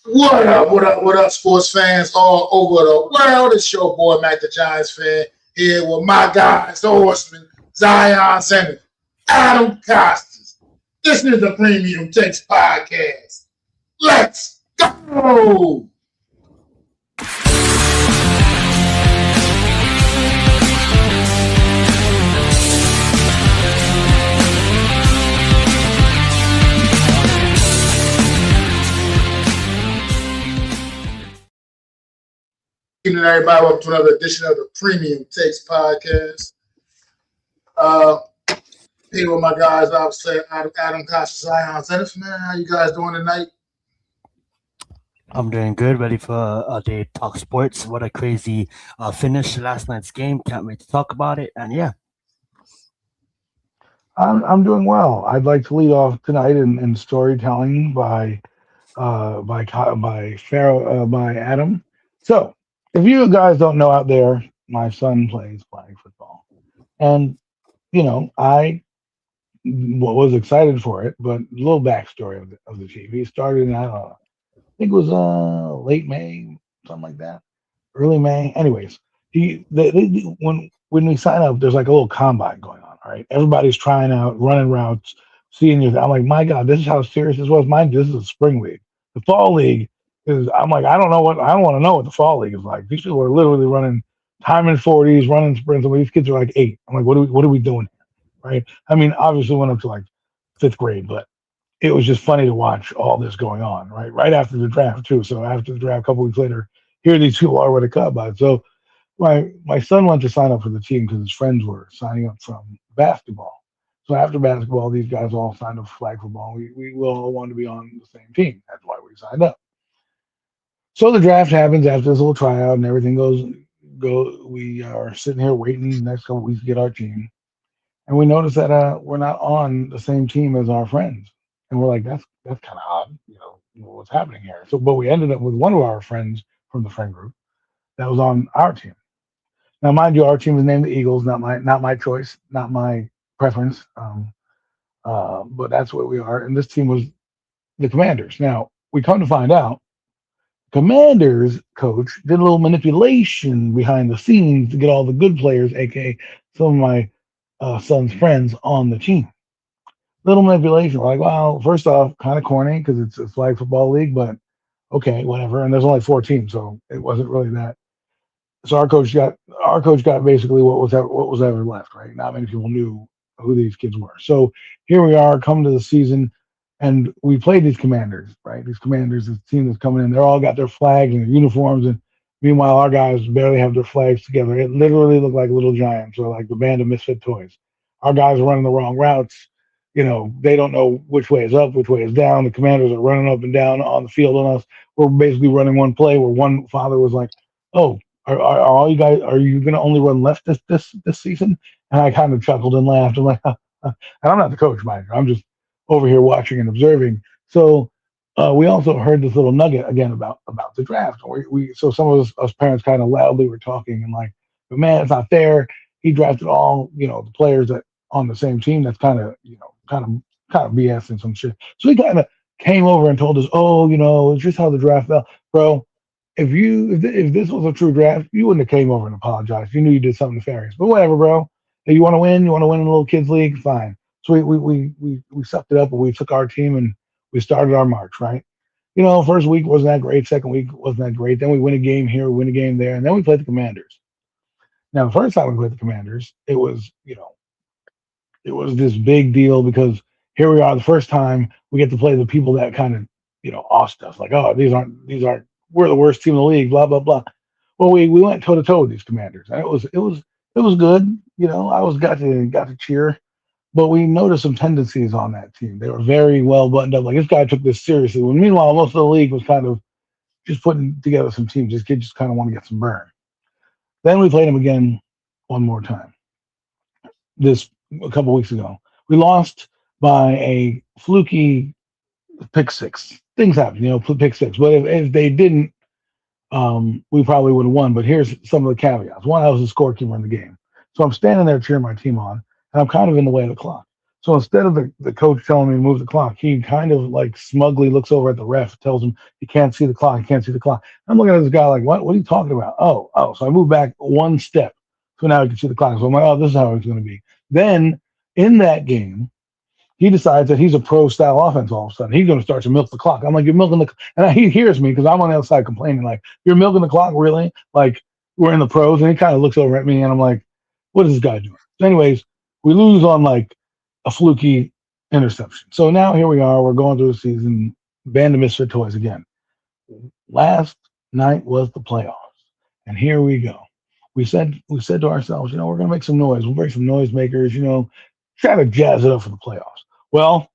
What up, what up, sports fans all over the world? It's your boy, Mac the Giants fan, here with my guys, the horsemen, Zion Zenith, Adam Costas. This is the Premium Takes Podcast. Let's go! Evening, everybody. Welcome to another edition of the Premium Takes Podcast. Here with my guys, obviously, Adam Costa, Zion Zenith. Man, how you guys doing tonight? I'm doing good. Ready for a day to talk sports. What a crazy finish to last night's game. Can't wait to talk about it. And yeah. I'm doing well. I'd like to lead off tonight in storytelling by Adam. So, if you guys don't know out there, my son plays flag football, and I was excited for it. But a little backstory of the team. He started in, I don't know, I think it was late May, something like that, early May. Anyways, when we sign up, there's like a little combine going on. All right, everybody's trying out, running routes, seeing you. I'm like, my God, this is how serious this was. Mind you, this is a spring league. The fall league is. I'm like, I don't want to know what the fall league is like. These people are literally running time in 40s, running sprints. And these kids are like 8. I'm like, what are we doing here? Right? I mean, obviously went up to like 5th grade, but it was just funny to watch all this going on. Right after the draft too. So after the draft, a couple weeks later, here these people are with a combine. So my son went to sign up for the team because his friends were signing up from basketball. So after basketball, these guys all signed up for flag football. We all wanted to be on the same team. That's why we signed up. So the draft happens after this little tryout and everything goes. We are sitting here waiting the next couple weeks to get our team, and we notice that we're not on the same team as our friends, and we're like, that's kind of odd. What's happening here? So, but we ended up with one of our friends from the friend group that was on our team. Now, mind you, our team was named the Eagles, not my choice, not my preference. But that's what we are. And this team was the Commanders. Now, we come to find out, Commanders coach did a little manipulation behind the scenes to get all the good players, aka some of my son's friends, on the team. Little manipulation. We're like, well, first off, kind of corny because it's a flag football league, but okay, whatever. And there's only 4 teams, so it wasn't really that. So our coach got basically what was ever left, right? Not many people knew who these kids were. So here we are, coming to the season, and we played these Commanders, right? These Commanders, this team that's coming in, they're all got their flags and their uniforms, and meanwhile our guys barely have their flags together. It literally looked like Little Giants or like the band of misfit toys. Our guys are running the wrong routes. They don't know which way is up, which way is down. The Commanders are running up and down on the field on us. We're basically running one play where one father was like, "Oh, are all you guys? Are you going to only run left this season?" And I kind of chuckled and laughed. I'm like, and I'm not the coach, mind you. I'm just over here watching and observing. So we also heard this little nugget again about the draft. So some of us parents kind of loudly were talking and like, but man, it's not fair. He drafted all the players that on the same team. That's kind of BS and some shit. So he kind of came over and told us, oh, it's just how the draft fell, bro. If this was a true draft, you wouldn't have came over and apologized. You knew you did something nefarious. But whatever, bro. If you want to win in a little kids league, fine. So we sucked it up and we took our team and we started our march, right? First week wasn't that great. Second week wasn't that great. Then we win a game here, we win a game there, and then we played the Commanders. Now, the first time we played the Commanders, it was this big deal because here we are, the first time we get to play the people that kind of, asked us, like, oh, these aren't we're the worst team in the league, blah blah blah. Well, we went toe to toe with these Commanders, and it was good. I got to cheer, but we noticed some tendencies on that team. They were very well buttoned up. Like, this guy took this seriously. When meanwhile, most of the league was kind of just putting together some teams. This kid just kind of want to get some burn. Then we played him again one more time. This a couple weeks ago, we lost by a fluky pick six. Things happen, pick six. But if they didn't, we probably would have won. But here's some of the caveats. One, I was the scorekeeper in the game. So I'm standing there cheering my team on, and I'm kind of in the way of the clock. So instead of the coach telling me to move the clock, he kind of like smugly looks over at the ref, tells him he can't see the clock, he can't see the clock. I'm looking at this guy like, what? What are you talking about? Oh. So I move back one step, so now I can see the clock. So I'm like, oh, this is how it's going to be. Then in that game, he decides that he's a pro style offense all of a sudden. He's going to start to milk the clock. I'm like, you're milking the and he hears me because I'm on the outside complaining, like, you're milking the clock, really? Like, we're in the pros. And he kind of looks over at me and I'm like, what is this guy doing? So anyways, we lose on like a fluky interception. So now here we are. We're going through the season. Band of misfit toys again. Last night was the playoffs. And here we go. We said to ourselves, we're going to make some noise. We'll bring some noisemakers, try to jazz it up for the playoffs. Well,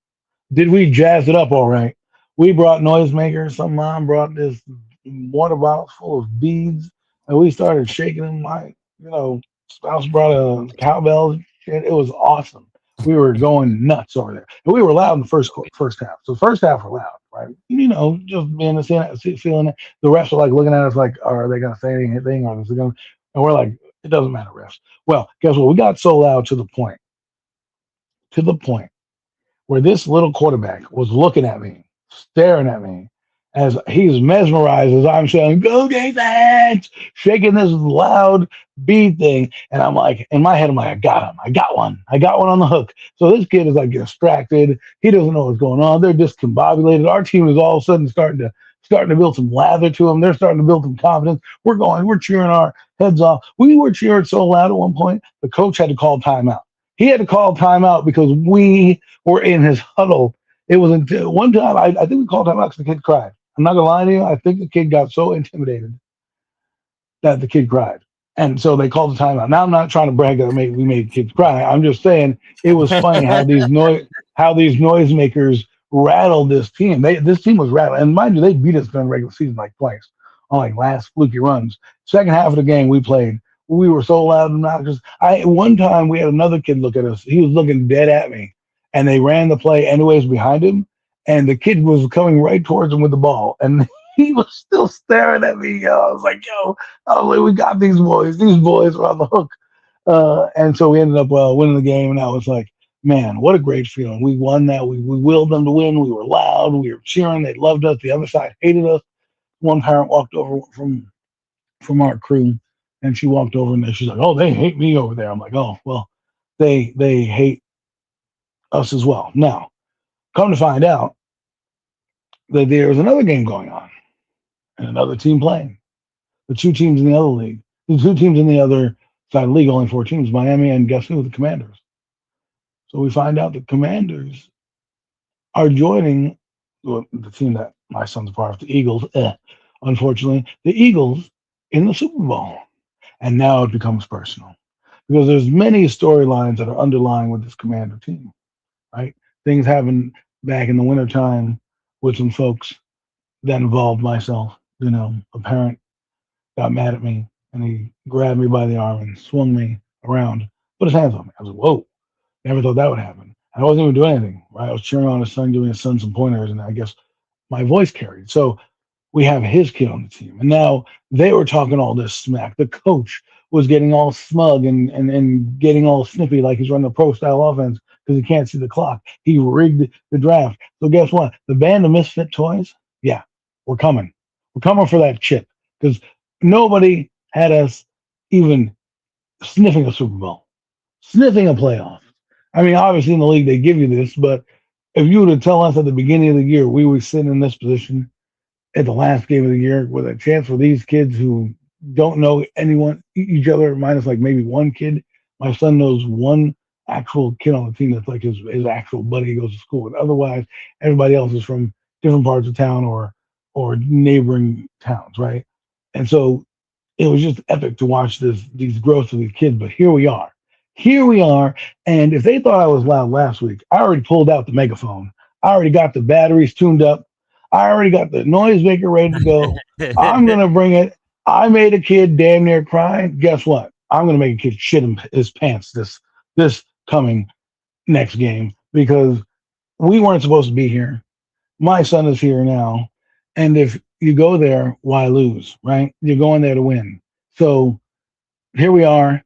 did we jazz it up all right? We brought noisemakers. Some mom brought this water bottle full of beads, and we started shaking them. My, spouse brought a cowbell. It was awesome. We were going nuts over there, and we were loud in the first half. So the first half we're loud, right? Just being the feeling it. The refs are like looking at us like, are they going to say anything, or is it going? And we're like, it doesn't matter, refs. Well, guess what? We got so loud to the point where this little quarterback was looking at me, staring at me, as he's mesmerized as I'm saying, go defense, shaking this loud beat thing. And I'm like, in my head, I'm like, I got him. I got one on the hook. So this kid is like distracted. He doesn't know what's going on. They're discombobulated. Our team is all of a sudden starting to build some lather to them. They're starting to build some confidence. We're cheering our heads off. We were cheering so loud at one point, the coach had to call timeout. He had to call timeout because we were in his huddle. It was until one time, I think we called timeout because the kid cried. I'm not gonna lie to you. I think the kid got so intimidated that the kid cried, and so they called the timeout. Now I'm not trying to brag that we made kids cry. I'm just saying it was funny how these noisemakers rattled this team. This team was rattled, and mind you, they beat us during the regular season like twice on like last fluky runs. Second half of the game we played, we were so loud and obnoxious. One time we had another kid look at us. He was looking dead at me, and they ran the play anyways behind him. And the kid was coming right towards him with the ball, and he was still staring at me. Yo. I was like, we got these boys. These boys are on the hook. And so we ended up winning the game, and I was like, man, what a great feeling. We won that. We willed them to win. We were loud. We were cheering. They loved us. The other side hated us. One parent walked over from our crew, and she walked over, and she's like, oh, they hate me over there. I'm like, oh, well, they hate us as well. Now, come to find out that there's another game going on and another team playing. The two teams in the other league, the two teams in the other side of the league, only 4 teams, Miami and guess who? The Commanders. So we find out the Commanders are joining the team that my son's a part of, the Eagles. Unfortunately, the Eagles in the Super Bowl. And now it becomes personal because there's many storylines that are underlying with this Commander team, right? Things happen back in the wintertime with some folks that involved myself. A parent got mad at me and he grabbed me by the arm and swung me around, put his hands on me. I was like, whoa, never thought that would happen. I wasn't even doing anything, right? I was cheering on his son, giving his son some pointers, and I guess my voice carried. So we have his kid on the team. And now they were talking all this smack. The coach was getting all smug and getting all snippy like he's running a pro style offense because he can't see the clock. He rigged the draft. So guess what? The band of misfit toys, yeah, we're coming. We're coming for that chip because nobody had us even sniffing a Super Bowl, sniffing a playoff. I mean, obviously in the league they give you this, but if you were to tell us at the beginning of the year we were sitting in this position at the last game of the year with a chance for these kids who don't know each other, minus like maybe one kid. My son knows one actual kid on the team that's like his actual buddy he goes to school with. Otherwise, everybody else is from different parts of town or neighboring towns, right? And so it was just epic to watch these growths of these kids. But here we are. And if they thought I was loud last week, I already pulled out the megaphone. I already got the batteries tuned up. I already got the noisemaker ready to go. I'm going to bring it. I made a kid damn near cry. Guess what? I'm going to make a kid shit his pants this coming next game because we weren't supposed to be here. My son is here now. And if you go there, why lose, right? You're going there to win. So here we are,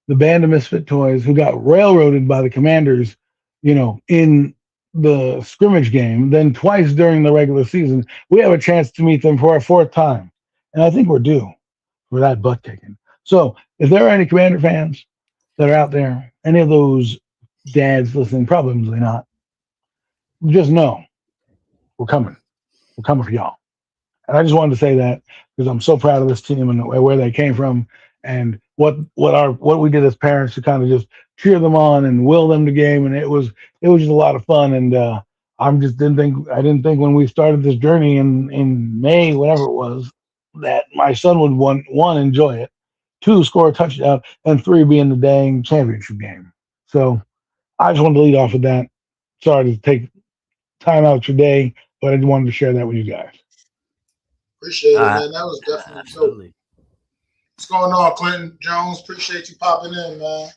the band of misfit toys who got railroaded by the Commanders in the scrimmage game, then twice during the regular season, we have a chance to meet them for a fourth time. And I think we're due for that butt kicking. So if there are any Commander fans that are out there, any of those dads listening, probably not, just know we're coming. We're coming for y'all. And I just wanted to say that because I'm so proud of this team and where they came from and what we did as parents to kind of just cheer them on and will them to game. And it was just a lot of fun. And I didn't think when we started this journey in May, whatever it was, that my son would one enjoy it, two score a touchdown, and three be in the dang championship game. So I just wanted to lead off with that. Sorry to take time out your day, but I just wanted to share that with you guys. Appreciate it, man. That was definitely absolutely dope. What's going on, Clinton Jones? Appreciate you popping in, man.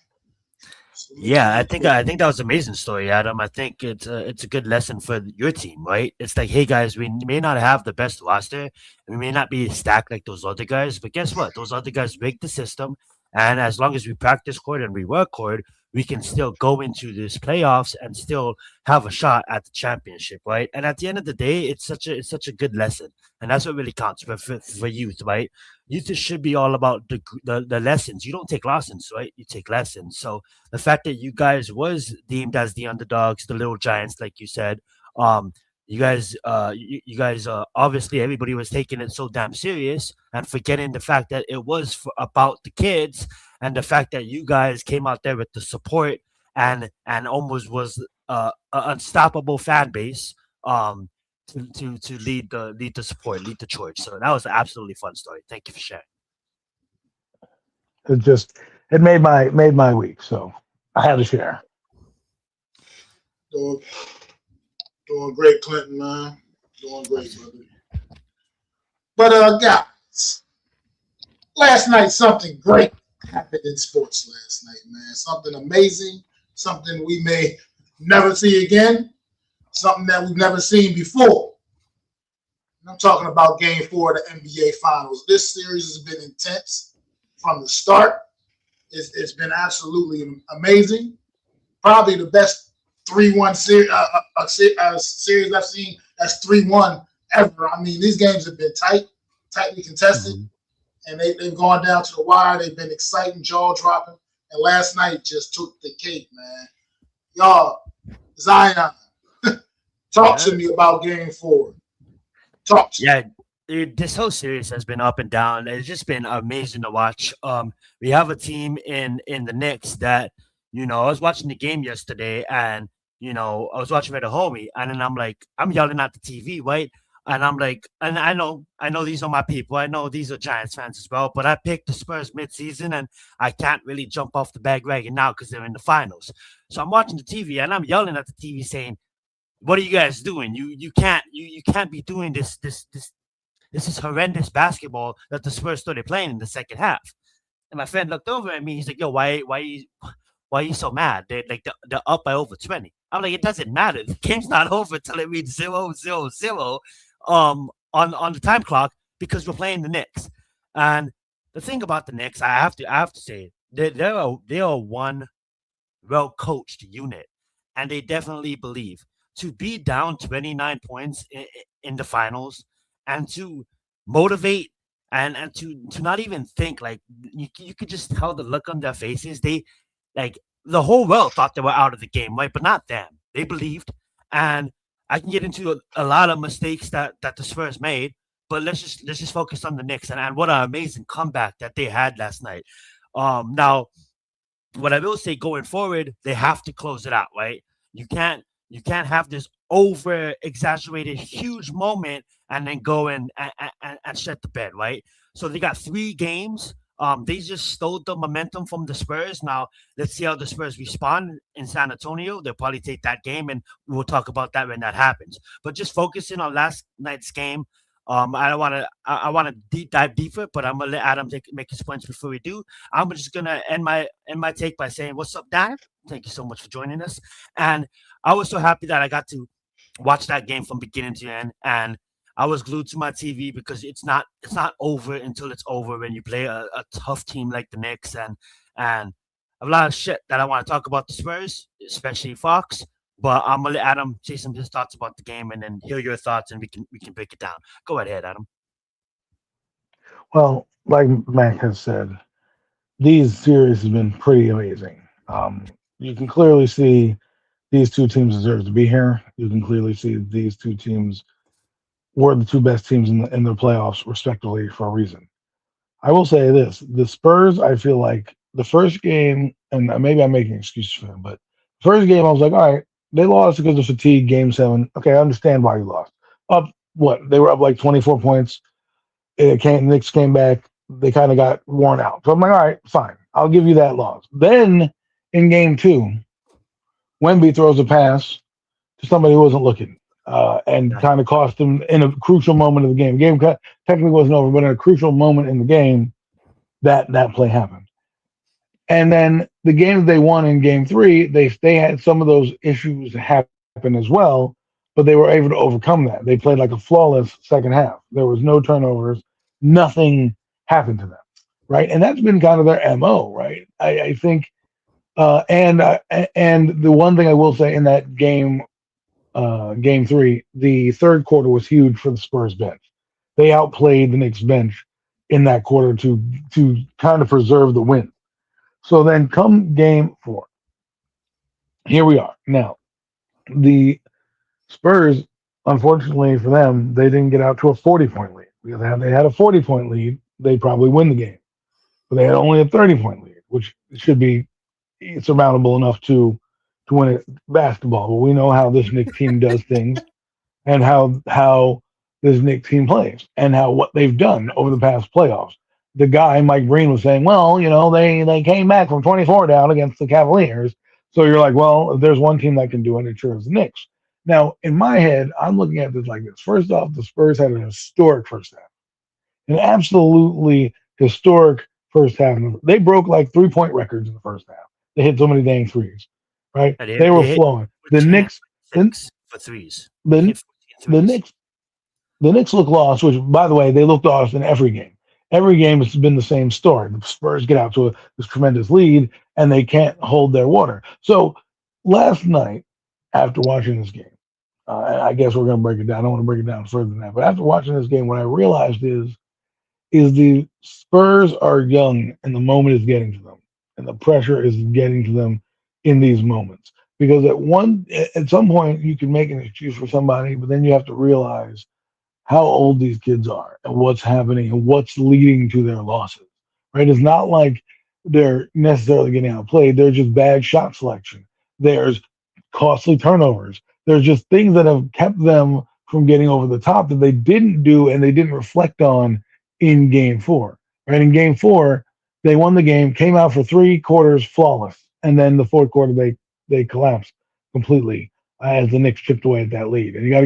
Yeah, I think that was an amazing story, Adam. I think it's a good lesson for your team, right? It's like, hey guys, we may not have the best roster, we may not be stacked like those other guys, but guess what? Those other guys break the system, and as long as we practice hard and we work hard, we can still go into this playoffs and still have a shot at the championship, right? And at the end of the day, it's such a good lesson, and that's what really counts for youth, right? Youth should be all about the lessons. You don't take lessons, right? You take lessons. So the fact that you guys was deemed as the underdogs, the little giants, like you said, you guys, obviously everybody was taking it so damn serious and forgetting the fact that it was about the kids, and the fact that you guys came out there with the support and almost was an unstoppable fan base, to lead the support, lead the charge. So that was an absolutely fun story. Thank you for sharing. It made my week, so I had to share. Doing great, Clinton, man. Doing great, brother. But guys, last night something great happened in sports last night, man. Something amazing, something we may never see again, something that we've never seen before. I'm talking about Game 4 of the NBA Finals. This series has been intense from the start. It's been absolutely amazing. Probably the best 3-1 series I've seen that's 3-1 ever. I mean, these games have been tightly contested, and they've gone down to the wire. They've been exciting, jaw-dropping, and last night just took the cake, man. Y'all, Zion, talk to me about Game 4. Talk to me. Yeah, dude, this whole series has been up and down. It's just been amazing to watch. We have a team in the Knicks that, I was watching the game yesterday, and I was watching with a homie, and then I'm yelling at the TV, right? And I'm like, and I know these are my people. I know these are Giants fans as well, but I picked the Spurs mid-season, and I can't really jump off the bandwagon now because they're in the finals. So I'm watching the TV, and I'm yelling at the TV saying, "What are you guys doing? You can't be doing this. This is horrendous basketball that the Spurs started playing in the second half." And my friend looked over at me. He's like, "Yo, why are you so mad? They're up by over 20." I'm like, "It doesn't matter. The game's not over till it reads 0-0-0 on the time clock because we're playing the Knicks." And the thing about the Knicks, I have to say, they are one well coached unit, and they definitely believe. To be down 29 points in the finals and to motivate and to not even think, like, you could just tell the look on their faces. They, like, the whole world thought they were out of the game, right? But not them. They believed. And I can get into a lot of mistakes that the Spurs made, but let's just focus on the Knicks and what an amazing comeback that they had last night. Now, what I will say going forward, they have to close it out, right? You can't have this over exaggerated huge moment and then go and shut the bed, right? So they got 3 games. They just stole the momentum from the Spurs. Now let's see how the Spurs respond in San Antonio. They'll probably take that game, and we'll talk about that when that happens. But just focusing on last night's game. I want to deep dive deeper, but I'm gonna let Adam make his points before we do. I'm just gonna end my take by saying, "What's up, Dan? Thank you so much for joining us." And I was so happy that I got to watch that game from beginning to end, and I was glued to my TV because it's not over until it's over when you play a tough team like the Knicks, and I have a lot of shit that I want to talk about the Spurs, especially Fox. But I'm gonna let Adam say some of his thoughts about the game, and then hear your thoughts, and we can break it down. Go ahead, Adam. Well, like Mac has said, these series have been pretty amazing. You can clearly see these two teams deserve to be here. You can clearly see these two teams were the two best teams in the playoffs, respectively, for a reason. I will say this: the Spurs, I feel like the first game, and maybe I'm making excuses for them, but first game I was like, all right, they lost because of fatigue. Game 7, okay, I understand why you lost. Up what? They were up like 24 points. Knicks came back. They kind of got worn out. So I'm like, all right, fine, I'll give you that loss. Then in game 2, Wemby throws a pass to somebody who wasn't looking, and Yeah. kind of cost them in a crucial moment of the game. The game technically wasn't over, but in a crucial moment in the game, that play happened. And then the games they won in game 3, they had some of those issues happen as well, but they were able to overcome that. They played like a flawless second half. There was no turnovers, nothing happened to them, right? And that's been kind of their MO, right? I think, and the one thing I will say in that game, game 3, the third quarter was huge for the Spurs bench. They outplayed the Knicks bench in that quarter to kind of preserve the win. So then come game 4. Here we are. Now, the Spurs, unfortunately for them, they didn't get out to a 40-point lead. Because if they had a 40-point lead, they'd probably win the game. But they had only a 30-point lead, which should be surmountable enough to win a basketball. But we know how this Knicks team does things, and how this Knicks team plays, and how what they've done over the past playoffs. The guy Mike Breen was saying, well, they came back from 24 down against the Cavaliers. So you're like, well, if there's one team that can do it, it sure is the Knicks. Now, in my head, I'm looking at this like this. First off, the Spurs had an historic first half, an absolutely historic first half. They broke like 3-point records in the first half. They hit so many dang threes, right? Yeah, They were hit flowing. The 14 and Knicks, 6 for threes. They the hit 14 the threes. Knicks the Knicks look lost, which, by the way, they looked lost in every game. Every game has been the same story. The Spurs get out to this tremendous lead, and they can't hold their water. So last night, after watching this game, and I guess we're going to break it down. I don't want to break it down further than that. But after watching this game, what I realized is the Spurs are young, and the moment is getting to them, and the pressure is getting to them in these moments. Because at some point, you can make an excuse for somebody, but then you have to realize how old these kids are and what's happening and what's leading to their losses. Right? It's not like they're necessarily getting outplayed. They're just bad shot selection. There's costly turnovers. There's just things that have kept them from getting over the top that they didn't do and they didn't reflect on in game 4. Right? In game 4, they won the game, came out for 3 quarters flawless, and then the fourth quarter they collapsed completely as the Knicks chipped away at that lead. And you got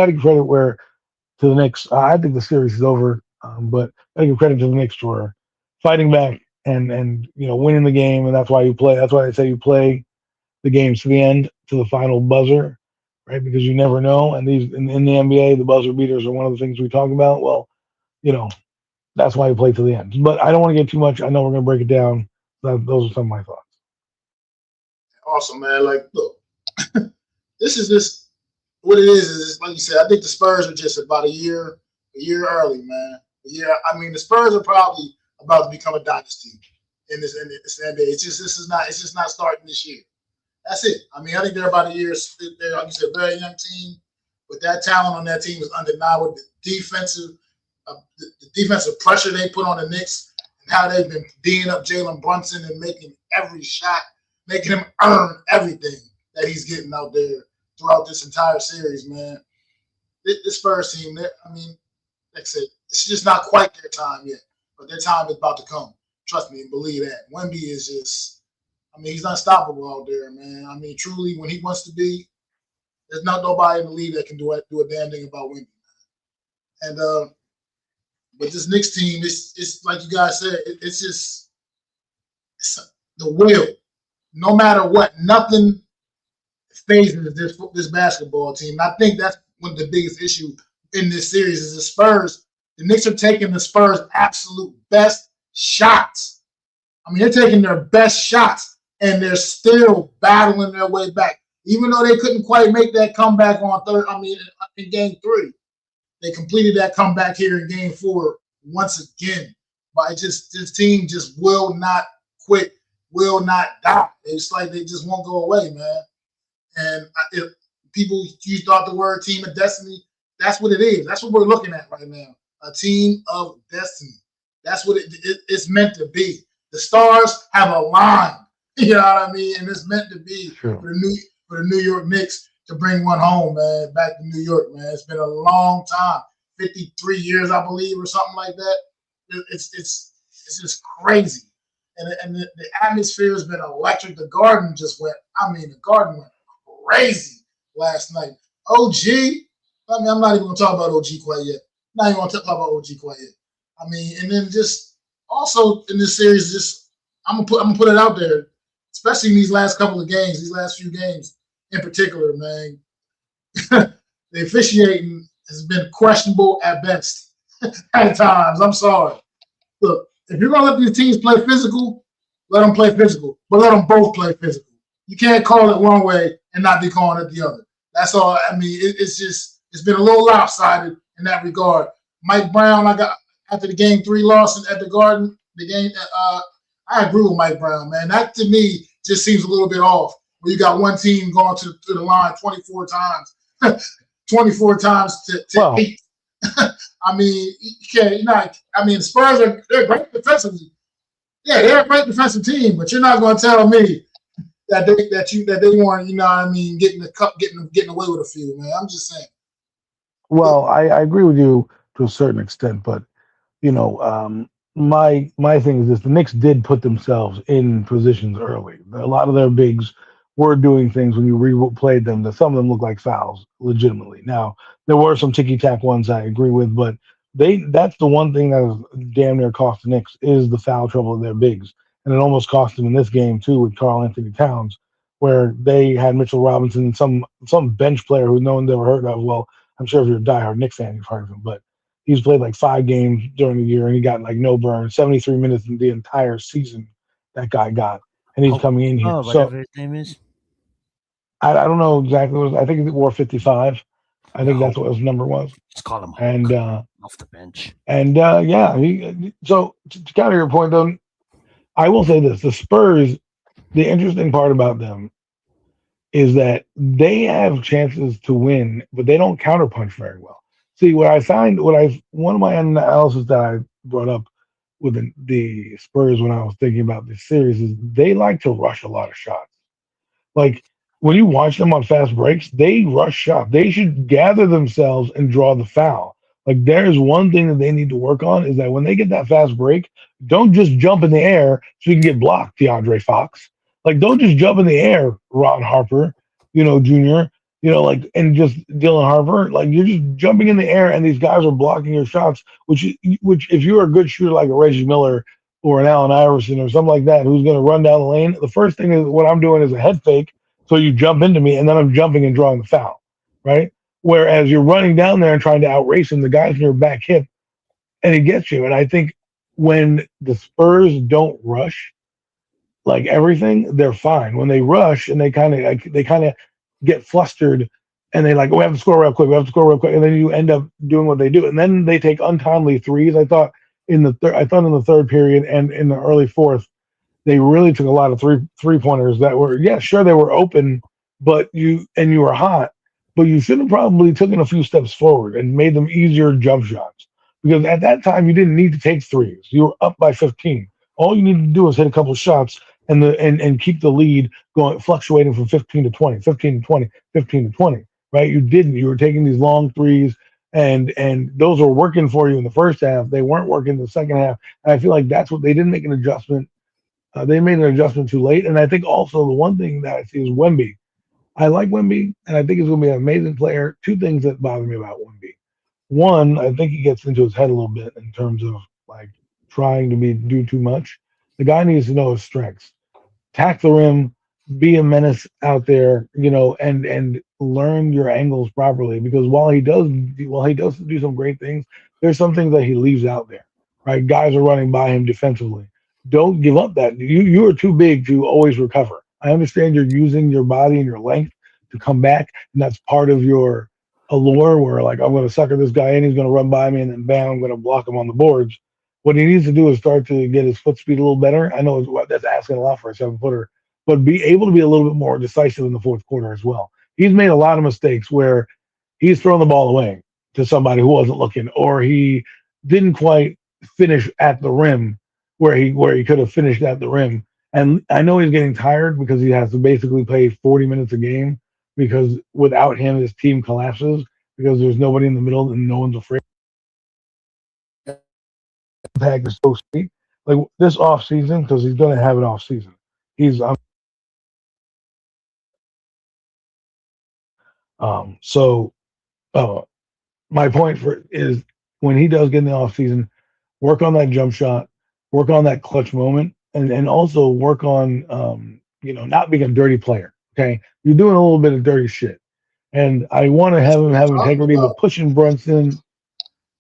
to give credit where to the Knicks. I think the series is over, but I give credit to the Knicks for fighting back and winning the game, and that's why you play. That's why they say you play the games to the end, to the final buzzer, right? Because you never know. And these in the NBA, the buzzer beaters are one of the things we talk about. Well, that's why you play to the end. But I don't want to get too much. I know we're going to break it down. Those are some of my thoughts. Awesome, man. Like, look, this is just what it is like you said. I think the Spurs are just about a year early, man. I mean, the Spurs are probably about to become a dynasty in this NBA. It's just not starting this year. That's it. I mean, I think they're about a year. They're, like you said, a very young team, but that talent on that team is undeniable. The defensive pressure they put on the Knicks and how they've been D'ing up Jalen Brunson and making every shot, making him earn everything that he's getting out there throughout this entire series, man. This Spurs team, I mean, like I said, it's just not quite their time yet, but their time is about to come. Trust me and believe that. Wemby is just, I mean, he's unstoppable out there, man. I mean, truly, when he wants to be, there's not nobody in the league that can do a damn thing about Wemby. And but this Knicks team, it's like you guys said, it's the will. No matter what, nothing phases this basketball team. And I think that's one of the biggest issue in this series is the Spurs. The Knicks are taking the Spurs' absolute best shots. I mean, they're taking their best shots and they're still battling their way back. Even though they couldn't quite make that comeback in game 3, they completed that comeback here in game 4 once again. But this team just will not quit, will not die. It's like they just won't go away, man. And if people use the word team of destiny, that's what it is. That's what we're looking at right now. A team of destiny. That's what it's meant to be. The stars have aligned. You know what I mean? And it's meant to be for the New York Knicks to bring one home, man, back to New York, man. It's been a long time, 53 years, I believe, or something like that. It's just crazy. And the atmosphere has been electric. The Garden went crazy last night. OG, I'm not even going to talk about OG quite yet. Not even going to talk about OG quite yet. And then just also in this series, I'm gonna put it out there, especially in these last couple of games, these last few games in particular, man. The officiating has been questionable at best at times. I'm sorry. Look, if you're gonna let these teams play physical, let them play physical, but let them both play physical. You can't call it one way and not be calling it the other. That's all. It's been a little lopsided in that regard. Mike Brown, after the game 3 loss at the Garden, I agree with Mike Brown, man. That to me just seems a little bit off. Where you got one team going to the line 24 times, 24 times to 8. The Spurs they're great defensively. Yeah, they're a great defensive team, but you're not going to tell me that they weren't, getting the cup, getting away with a few, man. I'm just saying. Well, I agree with you to a certain extent, but my thing is this: the Knicks did put themselves in positions early. A lot of their bigs were doing things when you replayed them that some of them look like fouls, legitimately. Now there were some ticky tack ones I agree with, but that's the one thing that has damn near cost the Knicks is the foul trouble of their bigs, and it almost cost them in this game too with Karl Anthony Towns, where they had Mitchell Robinson and some bench player who no one's ever heard of. Well, I'm sure if you're a diehard Knicks fan, you've heard of him, but he's played like 5 games during the year, and he got like no burn, 73 minutes in the entire season. That guy got, and he's coming in here. Whatever his name is. I don't know exactly what it was. I think he wore 55. I think that's what his number was. Just call him and off the bench. And so to counter your point, though, I will say this: the Spurs. The interesting part about them is that they have chances to win, but they don't counterpunch very well. See, one of my analysis that I brought up with the Spurs when I was thinking about this series is they like to rush a lot of shots. Like when you watch them on fast breaks, they rush shots. They should gather themselves and draw the foul. Like there's one thing that they need to work on is that when they get that fast break, don't just jump in the air so you can get blocked, DeAndre Fox. Like don't just jump in the air, Ron Harper, Jr. And just Dylan Harper, like you're just jumping in the air and these guys are blocking your shots, which if you're a good shooter like a Reggie Miller or an Allen Iverson or something like that, who's going to run down the lane, the first thing is what I'm doing is a head fake. So you jump into me and then I'm jumping and drawing the foul, right? Whereas you're running down there and trying to outrace him, the guy's in your back hip and he gets you. And I think when the Spurs don't rush, like everything, they're fine. When they rush and they kind of get flustered and they we have to score real quick, and then you end up doing what they do, and then they take untimely threes. I thought in the third period and in the early fourth, they really took a lot of three pointers that were they were open, but you were hot, but you should have probably taken a few steps forward and made them easier jump shots because at that time you didn't need to take threes. You were up by 15. All you needed to do was hit a couple shots and keep the lead going, fluctuating from 15 to 20, 15 to 20, 15 to 20, right? You didn't. You were taking these long threes, and those were working for you in the first half. They weren't working in the second half. And I feel like that's what they didn't make an adjustment. They made an adjustment too late. And I think also the one thing that I see is Wemby. I like Wemby, and I think he's going to be an amazing player. 2 things that bother me about Wemby. One, I think he gets into his head a little bit in terms of trying to do too much. The guy needs to know his strengths. Tack the rim, be a menace out there, and learn your angles properly. Because while he does do some great things, there's some things that he leaves out there. Right? Guys are running by him defensively. don't give up that. You are too big to always recover. I understand you're using your body and your length to come back, and that's part of your allure where like I'm going to sucker this guy in, he's going to run by me, and then bam, I'm going to block him on the boards. What he needs to do is start to get his foot speed a little better. I know that's asking a lot for a 7-footer, but be able to be a little bit more decisive in the fourth quarter as well. He's made a lot of mistakes where he's thrown the ball away to somebody who wasn't looking, or he didn't quite finish at the rim where he could have finished at the rim. And I know he's getting tired because he has to basically play 40 minutes a game because without him, his team collapses because there's nobody in the middle and no one's afraid. Impact is so sweet. Like this off season, because he's going to have an off season. He's so my point for is when he does get in the off season, work on that jump shot, work on that clutch moment, and also work on not being a dirty player. Okay, you're doing a little bit of dirty shit, and I want to have him have integrity, but pushing Brunson,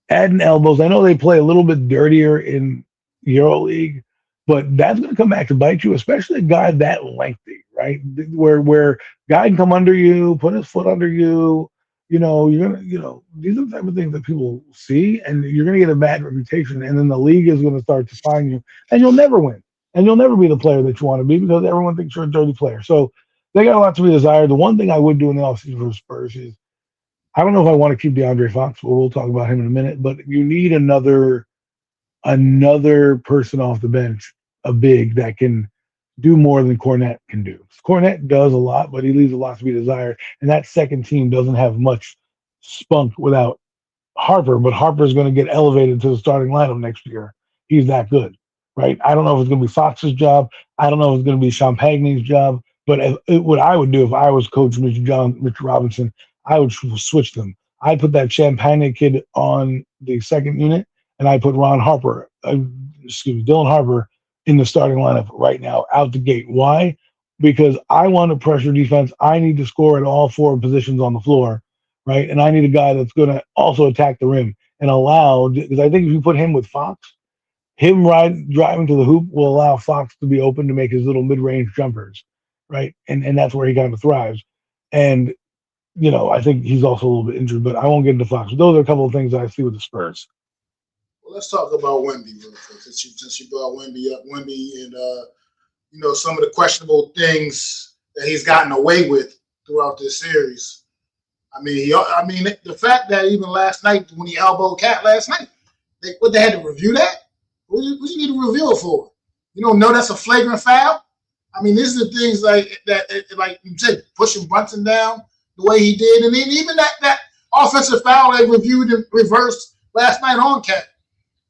adding elbows. I know they play a little bit dirtier in EuroLeague, but that's going to come back to bite you, especially a guy that lengthy, right? Where guy can come under you, put his foot under you. You're gonna, these are the type of things that people see, and you're gonna get a bad reputation, and then the league is gonna start to find you, and you'll never win, and you'll never be the player that you want to be because everyone thinks you're a dirty player. So they got a lot to be desired. The one thing I would do in the offseason for the Spurs is I don't know if I want to keep DeAndre Fox, but we'll talk about him in a minute. But you need another person off the bench, a big that can do more than Cornette can do. Cornette does a lot, but he leaves a lot to be desired. And that second team doesn't have much spunk without Harper, but Harper's going to get elevated to the starting lineup next year. He's that good, right? I don't know if it's going to be Fox's job. I don't know if it's going to be Champagne's job. But what I would do if I was Coach Mitch Robinson, I would switch them. I'd put that Champagne kid on the second unit, and I put Dylan Harper in the starting lineup right now, out the gate. Why? Because I want to pressure defense. I need to score at all 4 positions on the floor, right? And I need a guy that's going to also attack the rim and allow, because I think if you put him with Fox, him driving to the hoop will allow Fox to be open to make his little mid-range jumpers, right? And that's where he kind of thrives. And, I think he's also a little bit injured, but I won't get into Fox. But those are a couple of things that I see with the Spurs. Well, let's talk about Wemby real quick. Since you brought Wemby up, and some of the questionable things that he's gotten away with throughout this series. The fact that even last night when he elbowed Cat last night, they had to review that. What do you need to review it for? You don't know that's a flagrant foul. These are the things like that, like you said, pushing Brunson down the way he did, and then even that offensive foul they reviewed and reversed last night on Cat.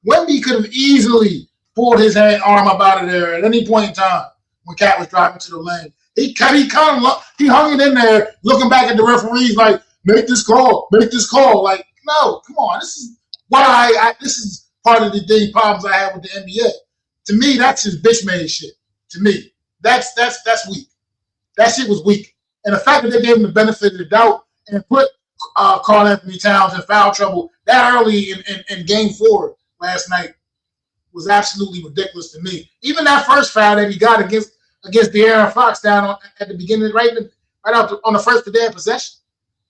Wemby could have easily pulled his arm up out of there at any point in time when Cat was driving to the lane. He hung it in there, looking back at the referees like, make this call. Like, no, come on. This is why this is part of the problems I have with the NBA. To me, that's just bitch made shit. To me, that's weak. That shit was weak. And the fact that they gave him the benefit of the doubt and put Karl Anthony Towns in foul trouble that early in Game 4 last night was absolutely ridiculous to me. Even that first foul that he got against De'Aaron Fox down at the beginning, right out on the first day of possession,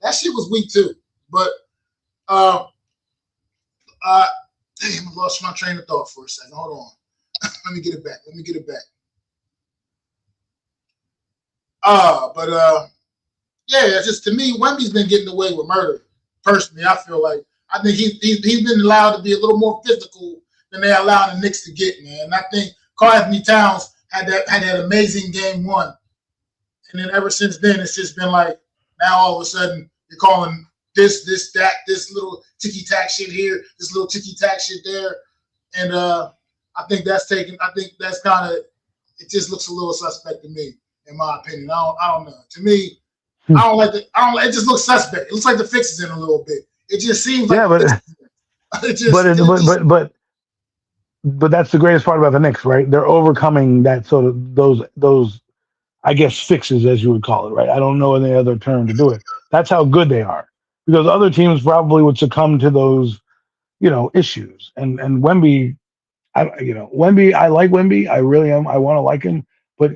that shit was weak too. But damn, I lost my train of thought for a second. Hold on. Let me get it back. It's just to me, Wemby's been getting away with murder. Personally, I think he's been allowed to be a little more physical than they allowed the Knicks to get, man. And I think Karl Anthony Towns had that amazing Game 1, and then ever since then, it's just been like now all of a sudden you're calling this, that, this little ticky tack shit here, this little ticky tack shit there, and I think that's kind of, it just looks a little suspect to me, in my opinion. I don't know. To me, it just looks suspect. It looks like the fix is in a little bit. It just seems like but that's the greatest part about the Knicks, right? They're overcoming that sort of those I guess fixes, as you would call it, right? I don't know any other term to do it. That's how good they are, because other teams probably would succumb to those, issues. And Wemby, Wemby. I like Wemby. I really am. I want to like him, but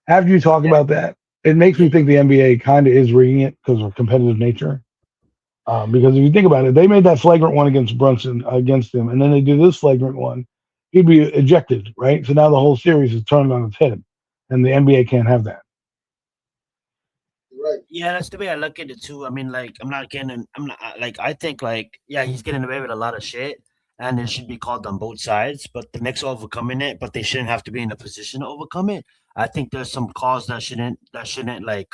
after you talk Yeah, about that, it makes me yeah, think the NBA kind of is rigging it because of competitive nature. Because if you think about it, they made that flagrant one against Brunson against him, and then they do this flagrant one, he'd be ejected, right? So now the whole series is turned on its head, and the NBA can't have that. Right. yeah. That's the way I look at it too. I mean, like, I'm not like, I think like, yeah, he's getting away with a lot of shit, and it should be called on both sides. But the Knicks are overcoming it, but they shouldn't have to be in a position to overcome it. I think there's some calls that shouldn't like